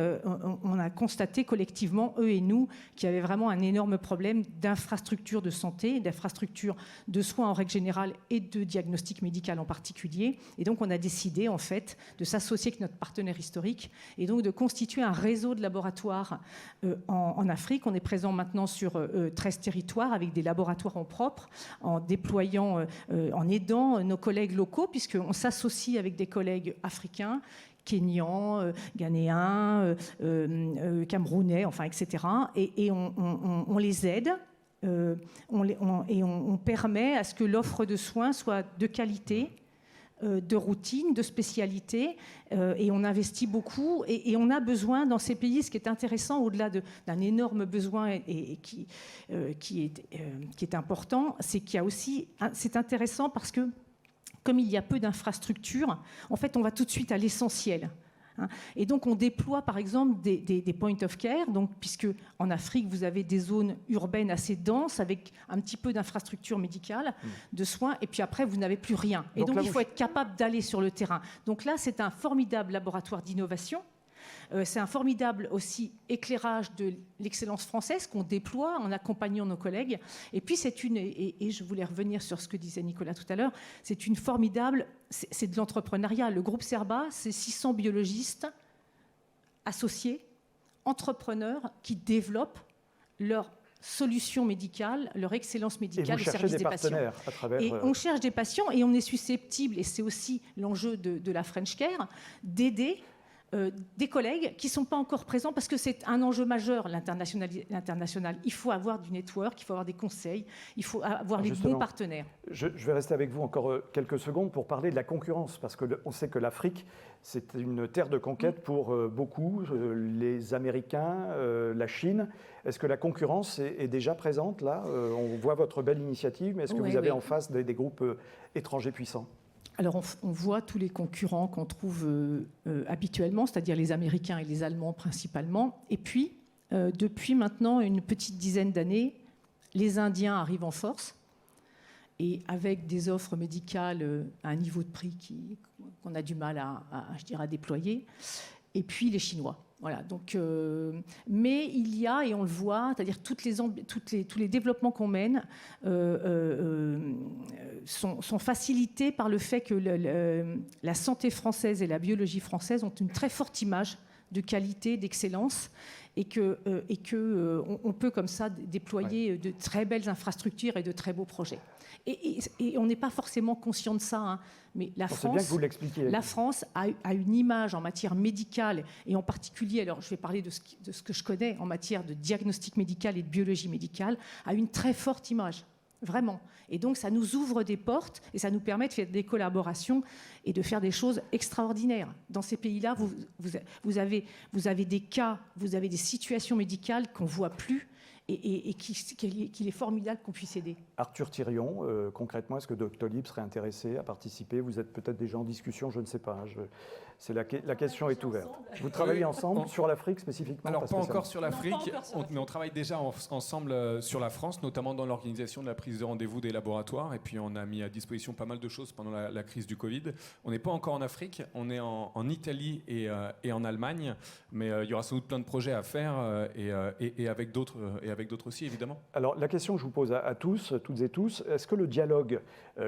on a constaté collectivement, eux et nous, qu'il y avait vraiment un énorme problème d'infrastructures de santé, d'infrastructures de soins en règle générale et de diagnostic médical en particulier. Et donc, on a décidé, en fait, de s'associer avec notre partenaire historique et donc de constituer un réseau de laboratoires en Afrique. On est présent maintenant sur 13 territoires avec des laboratoires en propre, en déployant, en aidant nos collègues locaux, puisqu'on s'associe avec des collègues africains, Kenyans, Ghanéens, Camerounais, enfin, etc. Et on les aide. On permet à ce que l'offre de soins soit de qualité, de routine, de spécialité, et on investit beaucoup. Et on a besoin dans ces pays, ce qui est intéressant, au-delà d'un énorme besoin qui est important, c'est qu'il y a aussi, c'est intéressant parce que comme il y a peu d'infrastructures, en fait, on va tout de suite à l'essentiel. Et donc, on déploie, par exemple, des point of care, donc, puisque en Afrique, vous avez des zones urbaines assez denses, avec un petit peu d'infrastructures médicales, de soins, et puis après, vous n'avez plus rien. Et donc, il faut être capable d'aller sur le terrain. Donc là, c'est un formidable laboratoire d'innovation. C'est un formidable aussi éclairage de l'excellence française qu'on déploie en accompagnant nos collègues. Et puis, et je voulais revenir sur ce que disait Nicolas tout à l'heure, c'est une formidable, c'est de l'entrepreneuriat. Le groupe Cerba, c'est 600 biologistes associés, entrepreneurs qui développent leur solutions médicales, leur excellence médicale au service des patients. Et on cherche des patients et on est susceptible, et c'est aussi l'enjeu de la French Care, d'aider des collègues qui ne sont pas encore présents parce que c'est un enjeu majeur, l'international. Il faut avoir du network, il faut avoir des conseils, il faut avoir les bons partenaires. Je vais rester avec vous encore quelques secondes pour parler de la concurrence, parce qu'on sait que l'Afrique, c'est une terre de conquête pour beaucoup, les Américains, la Chine. Est-ce que la concurrence est déjà présente là? On voit votre belle initiative, mais est-ce que vous avez en face des groupes étrangers puissants? Alors, on voit tous les concurrents qu'on trouve habituellement, c'est-à-dire les Américains et les Allemands principalement. Et puis, depuis maintenant une petite dizaine d'années, les Indiens arrivent en force et avec des offres médicales à un niveau de prix qu'on a du mal à déployer. Et puis, les Chinois. Voilà, donc, mais il y a, et on le voit, c'est-à-dire tous les développements qu'on mène sont facilités par le fait que la santé française et la biologie française ont une très forte image de qualité, d'excellence, et qu'on peut comme ça déployer de très belles infrastructures et de très beaux projets. Et on n'est pas forcément conscient de ça, hein, mais la France a une image en matière médicale, et en particulier, alors je vais parler de ce que je connais en matière de diagnostic médical et de biologie médicale, a une très forte image, vraiment. Et donc ça nous ouvre des portes et ça nous permet de faire des collaborations et de faire des choses extraordinaires. Dans ces pays-là, vous avez des cas, vous avez des situations médicales qu'on ne voit plus, et qu'il est formidable qu'on puisse aider. Arthur Thirion, concrètement, est-ce que Doctolib serait intéressé à participer? Vous êtes peut-être déjà en discussion, je ne sais pas. La question est ouverte. Vous travaillez ensemble sur l'Afrique spécifiquement? Alors, pas encore sur l'Afrique, mais on travaille déjà ensemble sur la France, notamment dans l'organisation de la prise de rendez-vous des laboratoires. Et puis, on a mis à disposition pas mal de choses pendant la crise du Covid. On n'est pas encore en Afrique, on est en Italie et en Allemagne. Mais il y aura sans doute plein de projets à faire et avec d'autres aussi, évidemment. Alors, la question que je vous pose à tous, toutes et tous, est-ce que le dialogue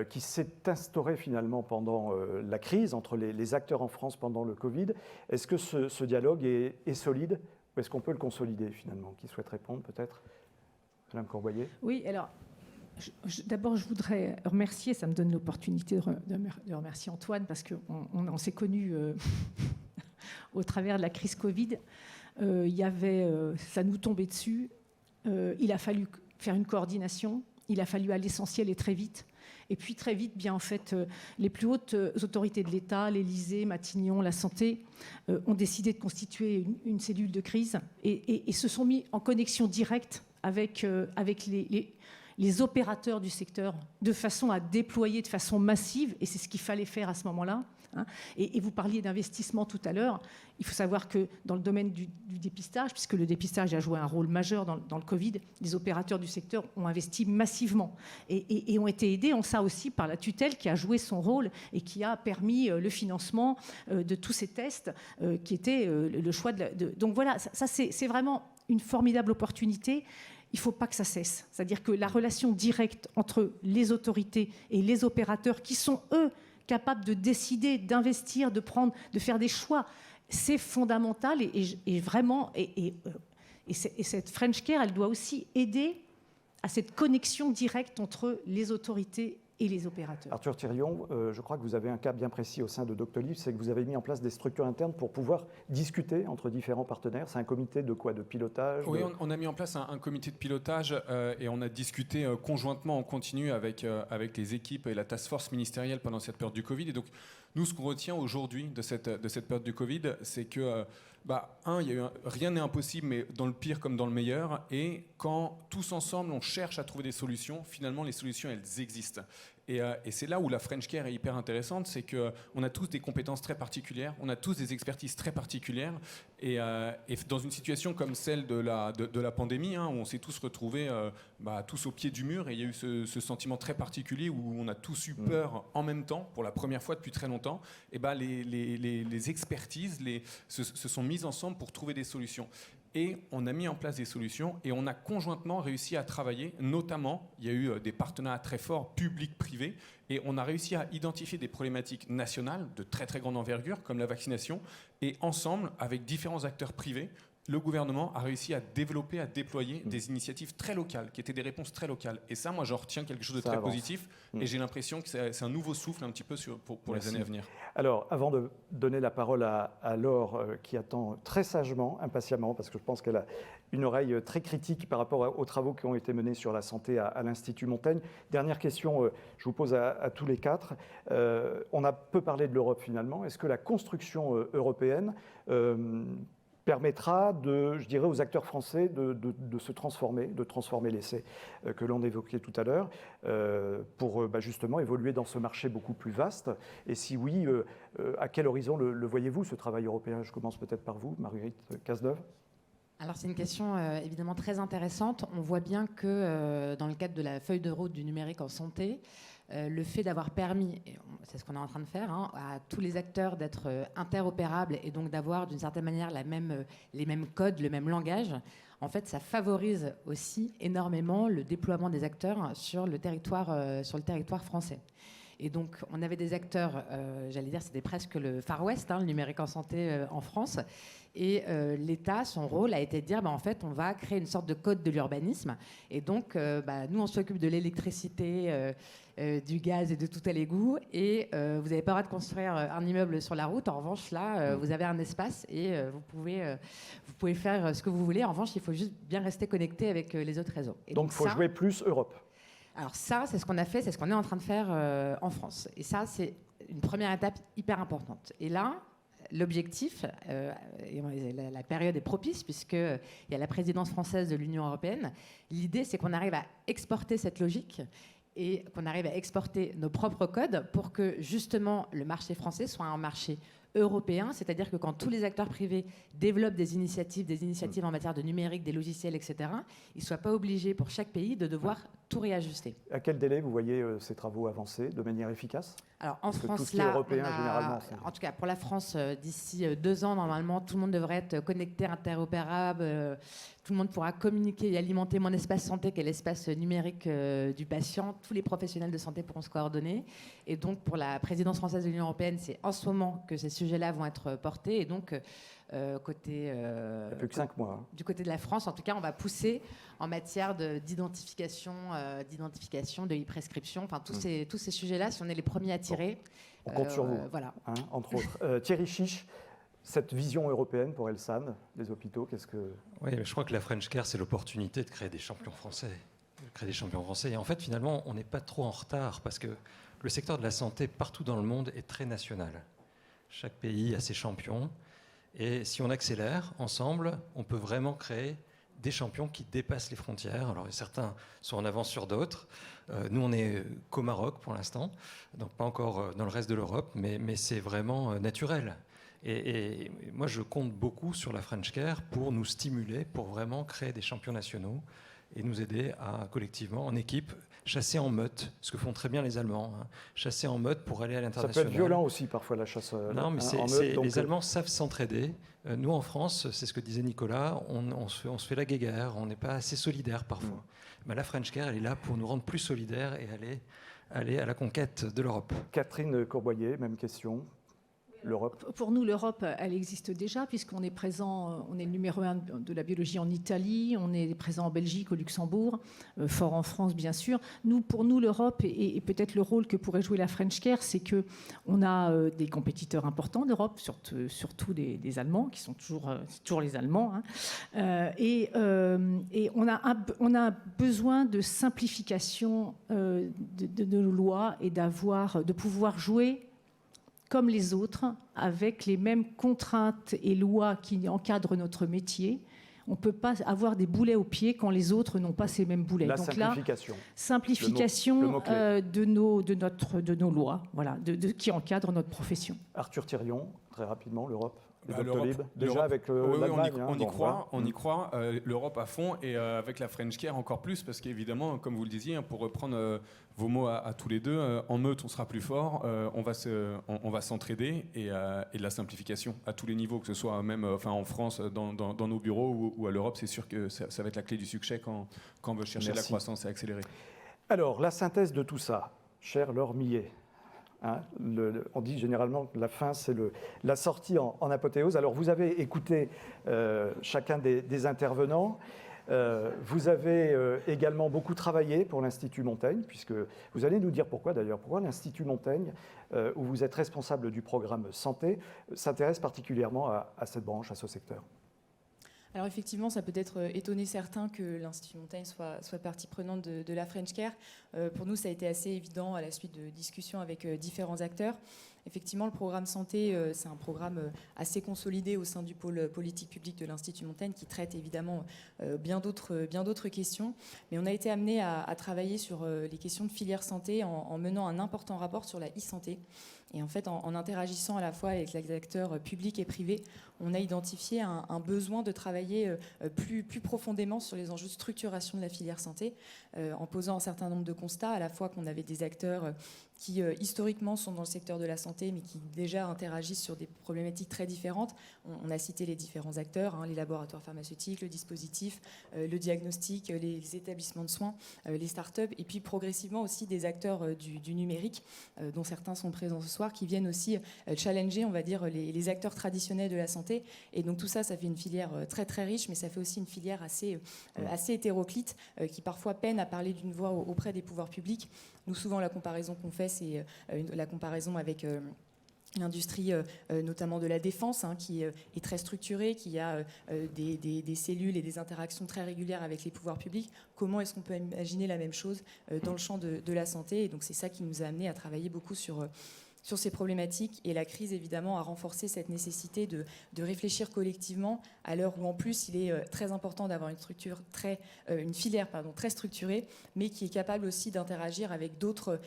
qui s'est instauré finalement pendant la crise entre les acteurs en France pendant le Covid, est-ce que ce dialogue est solide ou est-ce qu'on peut le consolider finalement? Qui souhaite répondre peut-être? Madame Courvoyer. Oui, alors d'abord je voudrais remercier, ça me donne l'opportunité de remercier Antoine parce qu'on s'est connus au travers de la crise Covid. Ça nous tombait dessus. Il a fallu faire une coordination, il a fallu aller à l'essentiel et très vite. Et puis très vite, bien en fait, les plus hautes autorités de l'État, l'Élysée, Matignon, la santé, ont décidé de constituer une cellule de crise et se sont mis en connexion directe avec les opérateurs du secteur, de façon à déployer de façon massive, et c'est ce qu'il fallait faire à ce moment-là. Hein. Et vous parliez d'investissement tout à l'heure. Il faut savoir que dans le domaine du dépistage, puisque le dépistage a joué un rôle majeur dans le Covid, les opérateurs du secteur ont investi massivement et ont été aidés en ça aussi par la tutelle qui a joué son rôle et qui a permis le financement de tous ces tests qui étaient le choix donc voilà, ça c'est vraiment une formidable opportunité. il ne faut pas que ça cesse. C'est-à-dire que la relation directe entre les autorités et les opérateurs, qui sont, eux, capables de décider, d'investir, de faire des choix, c'est fondamental. Et vraiment, cette French Care, elle doit aussi aider à cette connexion directe entre les autorités et les opérateurs. Arthur Thirion, je crois que vous avez un cas bien précis au sein de Doctolib, c'est que vous avez mis en place des structures internes pour pouvoir discuter entre différents partenaires. C'est un comité de quoi? De pilotage? Oui, on a mis en place un comité de pilotage et on a discuté conjointement en continu avec les équipes et la task force ministérielle pendant cette période du Covid. Et donc, nous, ce qu'on retient aujourd'hui de cette période du Covid, c'est que, rien n'est impossible, mais dans le pire comme dans le meilleur. Et quand tous ensemble, on cherche à trouver des solutions, finalement, les solutions, elles existent. Et c'est là où la French Care est hyper intéressante, c'est qu'on a tous des compétences très particulières, on a tous des expertises très particulières, et dans une situation comme celle de la pandémie, où on s'est tous retrouvés tous au pied du mur, et il y a eu ce sentiment très particulier où on a tous eu peur en même temps, pour la première fois depuis très longtemps, et les expertises se sont mises ensemble pour trouver des solutions. Et on a mis en place des solutions et on a conjointement réussi à travailler, notamment, il y a eu des partenariats très forts, publics-privés, et on a réussi à identifier des problématiques nationales de très très grande envergure, comme la vaccination, et ensemble, avec différents acteurs privés, le gouvernement a réussi à développer, à déployer des initiatives très locales, qui étaient des réponses très locales. Et ça, moi, j'en retiens quelque chose de très positif, et j'ai l'impression que c'est un nouveau souffle un petit peu pour les années à venir. Alors, avant de donner la parole à Laure, qui attend très sagement, impatiemment, parce que je pense qu'elle a une oreille très critique par rapport aux travaux qui ont été menés sur la santé à l'Institut Montaigne. Dernière question, je vous pose à tous les quatre. On a peu parlé de l'Europe finalement. Est-ce que la construction européenne permettra, aux acteurs français de se transformer, de transformer l'essai que l'on évoquait tout à l'heure, pour justement évoluer dans ce marché beaucoup plus vaste? Et si oui, à quel horizon le voyez-vous, ce travail européen? Je commence peut-être par vous, Marguerite Cazeneuve. Alors c'est une question évidemment très intéressante. On voit bien que dans le cadre de la feuille de route du numérique en santé, le fait d'avoir permis, c'est ce qu'on est en train de faire, à tous les acteurs d'être interopérables et donc d'avoir d'une certaine manière les mêmes codes, le même langage, en fait ça favorise aussi énormément le déploiement des acteurs sur le territoire français. Et donc, on avait des acteurs, j'allais dire, c'était presque le Far West, le numérique en santé en France. Et l'État, son rôle a été de dire, en fait, on va créer une sorte de code de l'urbanisme. Et donc, nous, on s'occupe de l'électricité, du gaz et de tout à l'égout. Et vous n'avez pas le droit de construire un immeuble sur la route. En revanche, là, vous avez un espace et vous pouvez faire ce que vous voulez. En revanche, il faut juste bien rester connecté avec les autres réseaux. Et donc, il faut jouer plus Europe. Alors ça, c'est ce qu'on a fait, c'est ce qu'on est en train de faire en France. Et ça, c'est une première étape hyper importante. Et là, l'objectif, la période est propice puisqu'il y a la présidence française de l'Union européenne. L'idée, c'est qu'on arrive à exporter cette logique et qu'on arrive à exporter nos propres codes pour que justement le marché français soit un marché européen, c'est-à-dire que quand tous les acteurs privés développent des initiatives en matière de numérique, des logiciels, etc., ils ne soient pas obligés pour chaque pays de devoir tout réajuster. À quel délai vous voyez ces travaux avancer de manière efficace? Alors en France, tout ce qui est européen, généralement, en tout cas pour la France, d'ici 2 ans, normalement, tout le monde devrait être connecté, interopérable. Tout le monde pourra communiquer et alimenter Mon Espace Santé, qui est l'espace numérique du patient. Tous les professionnels de santé pourront se coordonner. Et donc pour la présidence française de l'Union européenne, c'est en ce moment que ces sujets-là vont être portés. Et donc côté, plus que 5 mois. Du côté de la France, en tout cas, on va pousser en matière d'identification, de e-prescription, enfin tous ces sujets-là, si on est les premiers à tirer. On compte sur vous, voilà. Entre autres. Thierry Chiche, cette vision européenne pour Elsan, les hôpitaux, qu'est-ce que... Oui, je crois que la French Care, c'est l'opportunité de créer des champions français. Et en fait, finalement, on n'est pas trop en retard parce que le secteur de la santé, partout dans le monde, est très national. Chaque pays a ses champions. Et si on accélère ensemble, on peut vraiment créer des champions qui dépassent les frontières. Alors certains sont en avance sur d'autres. Nous, on n'est qu'au Maroc pour l'instant, donc pas encore dans le reste de l'Europe, mais c'est vraiment naturel. Et moi, je compte beaucoup sur la French Care pour nous stimuler, pour vraiment créer des champions nationaux et nous aider à, collectivement, en équipe, chasser en meute, ce que font très bien les Allemands, hein. Chasser en meute pour aller à l'international. Ça peut être violent aussi parfois la chasse non, mais en meute. les Allemands savent s'entraider. Nous en France, c'est ce que disait Nicolas, on se fait la guéguerre, on n'est pas assez solidaires parfois. Mais la French Care, elle est là pour nous rendre plus solidaires et aller à la conquête de l'Europe. Catherine Courboyer, même question. L'Europe. Pour nous, l'Europe, elle existe déjà, puisqu'on est présent, on est le numéro 1 de la biologie en Italie, on est présent en Belgique, au Luxembourg, fort en France, bien sûr. Pour nous, l'Europe, et peut-être le rôle que pourrait jouer la French Care, c'est qu'on a des compétiteurs importants d'Europe, surtout des Allemands, qui sont toujours les Allemands. Hein. Et on a besoin de simplification de nos lois et de pouvoir jouer comme les autres, avec les mêmes contraintes et lois qui encadrent notre métier. On ne peut pas avoir des boulets aux pieds quand les autres n'ont pas ces mêmes boulets. La Donc simplification. Là, simplification le mot-clé. de nos lois, voilà, qui encadrent notre profession. Arthur Thirion, très rapidement, l'Europe. Déjà avec l'Allemagne. On y voilà. croit. L'Europe à fond et avec la French Care encore plus parce qu'évidemment, comme vous le disiez, pour reprendre vos mots à tous les deux, en meute on sera plus fort, on va s'entraider et de la simplification à tous les niveaux, que ce soit même en France dans nos bureaux ou à l'Europe, c'est sûr que ça va être la clé du succès quand on veut chercher de la croissance et accélérer. Alors, la synthèse de tout ça, cher Laure Millet. Hein, on dit généralement que la fin, c'est la sortie en apothéose. Alors, vous avez écouté chacun des intervenants. Vous avez également beaucoup travaillé pour l'Institut Montaigne, puisque vous allez nous dire pourquoi d'ailleurs. Pourquoi l'Institut Montaigne, où vous êtes responsable du programme santé, s'intéresse particulièrement à cette branche, à ce secteur? Alors effectivement, ça peut être étonner certains que l'Institut Montaigne soit partie prenante de la French Care. Pour nous, ça a été assez évident à la suite de discussions avec différents acteurs. Effectivement, le programme santé, c'est un programme assez consolidé au sein du pôle politique publique de l'Institut Montaigne qui traite évidemment bien d'autres questions. Mais on a été amené à travailler sur les questions de filière santé en menant un important rapport sur la e-santé. Et en fait, en interagissant à la fois avec les acteurs publics et privés, on a identifié un besoin de travailler plus profondément sur les enjeux de structuration de la filière santé, en posant un certain nombre de constats, à la fois qu'on avait des acteurs qui historiquement sont dans le secteur de la santé, mais qui déjà interagissent sur des problématiques très différentes. On a cité les différents acteurs, hein, les laboratoires pharmaceutiques, le dispositif, le diagnostic, les établissements de soins, les start-up, et puis progressivement aussi des acteurs du numérique, dont certains sont présents ce soir, qui viennent aussi challenger, on va dire, les acteurs traditionnels de la santé. Et donc tout ça, ça fait une filière très très riche, mais ça fait aussi une filière assez hétéroclite, qui parfois peine à parler d'une voix auprès des pouvoirs publics. Nous, souvent, la comparaison qu'on fait, c'est la comparaison avec l'industrie, notamment de la défense, hein, qui est très structurée, qui a des cellules et des interactions très régulières avec les pouvoirs publics. Comment est-ce qu'on peut imaginer la même chose dans le champ de la santé? Et donc c'est ça qui nous a amené à travailler beaucoup sur ces problématiques, et la crise évidemment a renforcé cette nécessité de réfléchir collectivement à l'heure où en plus il est très important d'avoir une filière très structurée, mais qui est capable aussi d'interagir avec d'autres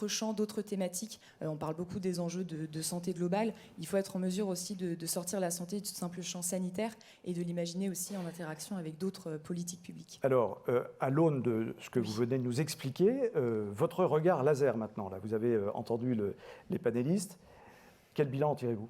champs, d'autres thématiques. On parle beaucoup des enjeux de santé globale. Il faut être en mesure aussi de sortir la santé du simple champ sanitaire et de l'imaginer aussi en interaction avec d'autres politiques publiques. Alors, à l'aune de ce que vous venez de nous expliquer, votre regard laser maintenant, là, vous avez entendu les panélistes. Quel bilan en tirez-vous ?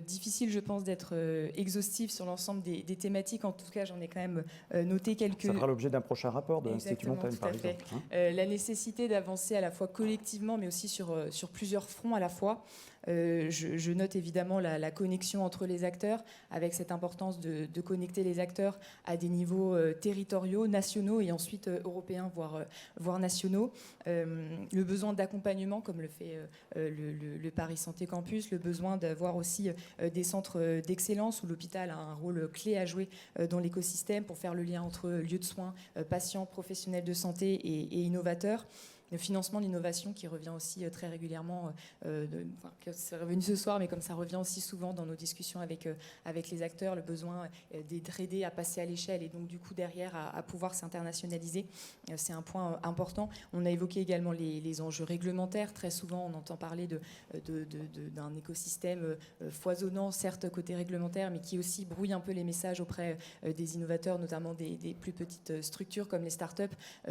Difficile, je pense, d'être exhaustif sur l'ensemble des thématiques. En tout cas, j'en ai quand même noté quelques... Ça fera l'objet d'un prochain rapport de l'Institut Montaigne, par exemple. La nécessité d'avancer à la fois collectivement, mais aussi sur plusieurs fronts à la fois. Je note évidemment la connexion entre les acteurs, avec cette importance de connecter les acteurs à des niveaux territoriaux, nationaux et ensuite européens, voire nationaux. Le besoin d'accompagnement, comme le fait le Paris Santé Campus, le besoin d'avoir aussi des centres d'excellence où l'hôpital a un rôle clé à jouer dans l'écosystème pour faire le lien entre lieux de soins, patients, professionnels de santé et innovateurs. le financement de l'innovation qui revient aussi très régulièrement, c'est revenu ce soir, mais comme ça revient aussi souvent dans nos discussions avec les acteurs, le besoin d'être aidés à passer à l'échelle et donc du coup derrière à pouvoir s'internationaliser, c'est un point important. On a évoqué également les enjeux réglementaires. Très souvent, on entend parler d'un écosystème foisonnant, certes côté réglementaire, mais qui aussi brouille un peu les messages auprès des innovateurs, notamment des plus petites structures comme les startups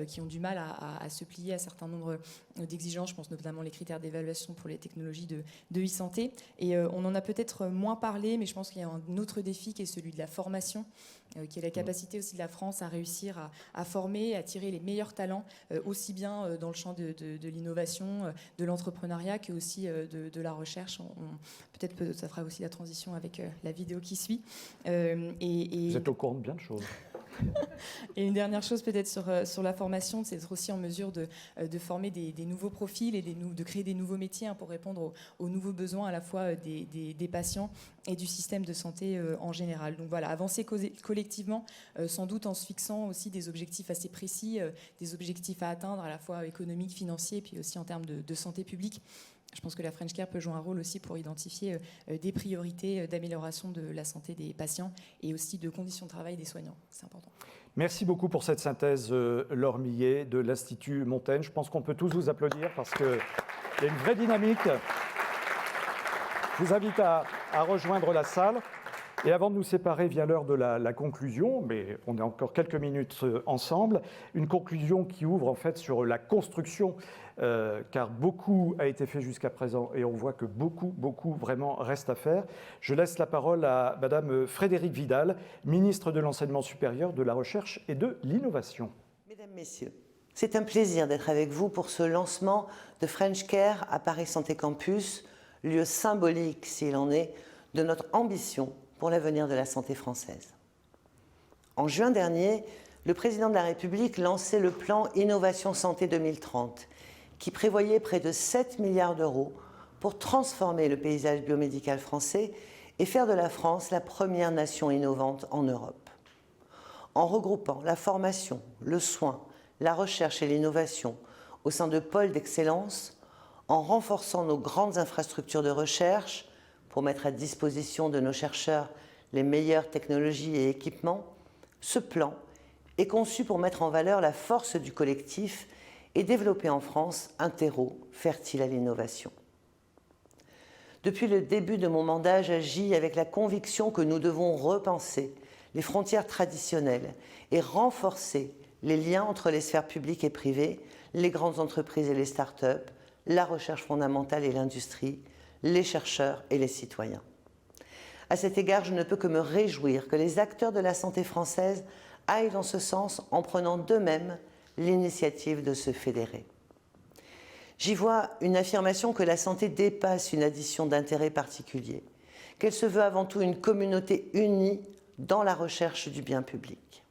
qui ont du mal à se plier à certains nombre d'exigences. Je pense notamment les critères d'évaluation pour les technologies de e-santé. Et on en a peut-être moins parlé, mais je pense qu'il y a un autre défi qui est celui de la formation, qui est la capacité aussi de la France à réussir à former, à tirer les meilleurs talents, aussi bien dans le champ de l'innovation, de l'entrepreneuriat, que aussi de la recherche. Peut-être que ça fera aussi la transition avec la vidéo qui suit. Vous êtes au courant de bien de choses. Et une dernière chose peut-être sur la formation, c'est d'être aussi en mesure de former des nouveaux profils et de créer des nouveaux métiers pour répondre aux nouveaux besoins à la fois des patients et du système de santé en général. Donc voilà, avancer collectivement, sans doute en se fixant aussi des objectifs assez précis, des objectifs à atteindre à la fois économiques, financiers, puis aussi en termes de santé publique. Je pense que la French Care peut jouer un rôle aussi pour identifier des priorités d'amélioration de la santé des patients et aussi de conditions de travail des soignants. C'est important. Merci beaucoup pour cette synthèse, Laure Millet, de l'Institut Montaigne. Je pense qu'on peut tous vous applaudir parce qu'il y a une vraie dynamique. Je vous invite à rejoindre la salle. Et avant de nous séparer, vient l'heure de la conclusion, mais on est encore quelques minutes ensemble. Une conclusion qui ouvre en fait sur la construction, car beaucoup a été fait jusqu'à présent et on voit que beaucoup vraiment reste à faire. Je laisse la parole à Madame Frédérique Vidal, ministre de l'Enseignement supérieur, de la Recherche et de l'Innovation. Mesdames, Messieurs, c'est un plaisir d'être avec vous pour ce lancement de French Care à Paris Santé Campus, lieu symbolique, s'il en est, de notre ambition pour l'avenir de la santé française. En juin dernier, le président de la République lançait le plan Innovation Santé 2030, qui prévoyait près de 7 milliards d'euros pour transformer le paysage biomédical français et faire de la France la première nation innovante en Europe. En regroupant la formation, le soin, la recherche et l'innovation au sein de pôles d'excellence, en renforçant nos grandes infrastructures de recherche, pour mettre à disposition de nos chercheurs les meilleures technologies et équipements, ce plan est conçu pour mettre en valeur la force du collectif et développer en France un terreau fertile à l'innovation. Depuis le début de mon mandat, j'agis avec la conviction que nous devons repenser les frontières traditionnelles et renforcer les liens entre les sphères publiques et privées, les grandes entreprises et les start-up, la recherche fondamentale et l'industrie, les chercheurs et les citoyens. À cet égard, je ne peux que me réjouir que les acteurs de la santé française aillent dans ce sens en prenant d'eux-mêmes l'initiative de se fédérer. J'y vois une affirmation que la santé dépasse une addition d'intérêts particuliers, qu'elle se veut avant tout une communauté unie dans la recherche du bien public.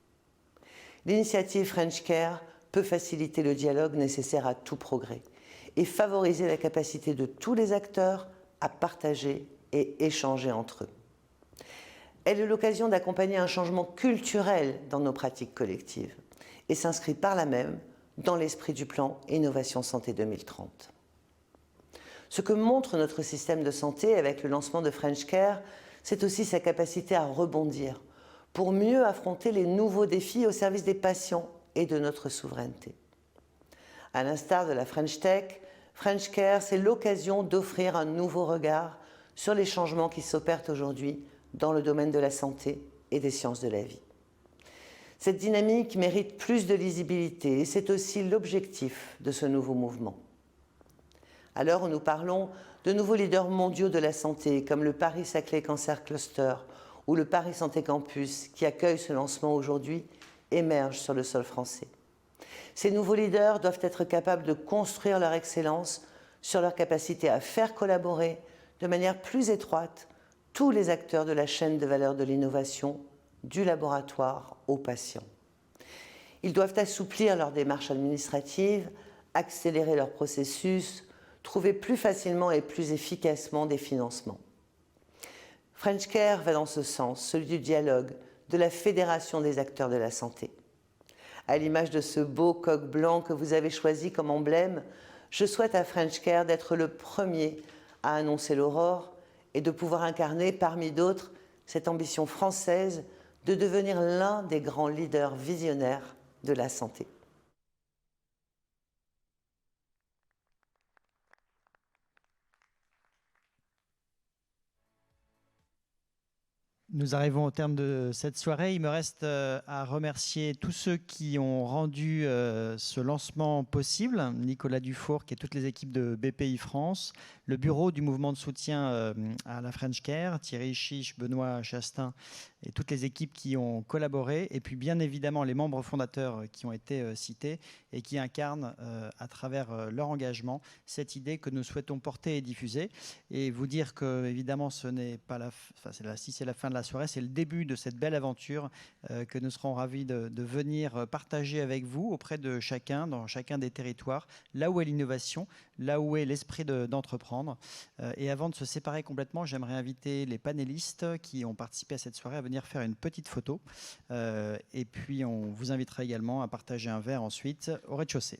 L'initiative French Care peut faciliter le dialogue nécessaire à tout progrès et favoriser la capacité de tous les acteurs à partager et échanger entre eux. Elle est l'occasion d'accompagner un changement culturel dans nos pratiques collectives et s'inscrit par là même dans l'esprit du plan Innovation Santé 2030. Ce que montre notre système de santé avec le lancement de French Care, c'est aussi sa capacité à rebondir pour mieux affronter les nouveaux défis au service des patients et de notre souveraineté. À l'instar de la French Tech, French Care, c'est l'occasion d'offrir un nouveau regard sur les changements qui s'opèrent aujourd'hui dans le domaine de la santé et des sciences de la vie. Cette dynamique mérite plus de lisibilité et c'est aussi l'objectif de ce nouveau mouvement. À l'heure où nous parlons, de nouveaux leaders mondiaux de la santé, comme le Paris-Saclay Cancer Cluster ou le Paris Santé Campus, qui accueille ce lancement aujourd'hui, émergent sur le sol français. Ces nouveaux leaders doivent être capables de construire leur excellence sur leur capacité à faire collaborer de manière plus étroite tous les acteurs de la chaîne de valeur de l'innovation, du laboratoire aux patients. Ils doivent assouplir leurs démarches administratives, accélérer leurs processus, trouver plus facilement et plus efficacement des financements. French Care va dans ce sens, celui du dialogue, de la fédération des acteurs de la santé. à l'image de ce beau coq blanc que vous avez choisi comme emblème, je souhaite à French Care d'être le premier à annoncer l'aurore et de pouvoir incarner parmi d'autres cette ambition française de devenir l'un des grands leaders visionnaires de la santé. Nous arrivons au terme de cette soirée. Il me reste à remercier tous ceux qui ont rendu ce lancement possible. Nicolas Dufourcq et toutes les équipes de BPI France, le bureau du mouvement de soutien à la French Care, Thierry Chiche, Benoît Chastain et toutes les équipes qui ont collaboré. Et puis bien évidemment les membres fondateurs qui ont été cités et qui incarnent à travers leur engagement cette idée que nous souhaitons porter et diffuser. Et vous dire que évidemment ce n'est pas si c'est la fin de la soirée, c'est le début de cette belle aventure que nous serons ravis de venir partager avec vous auprès de chacun, dans chacun des territoires, là où est l'innovation, là où est l'esprit d'entreprendre. Et avant de se séparer complètement, j'aimerais inviter les panélistes qui ont participé à cette soirée à venir faire une petite photo. Et puis on vous invitera également à partager un verre ensuite au rez-de-chaussée.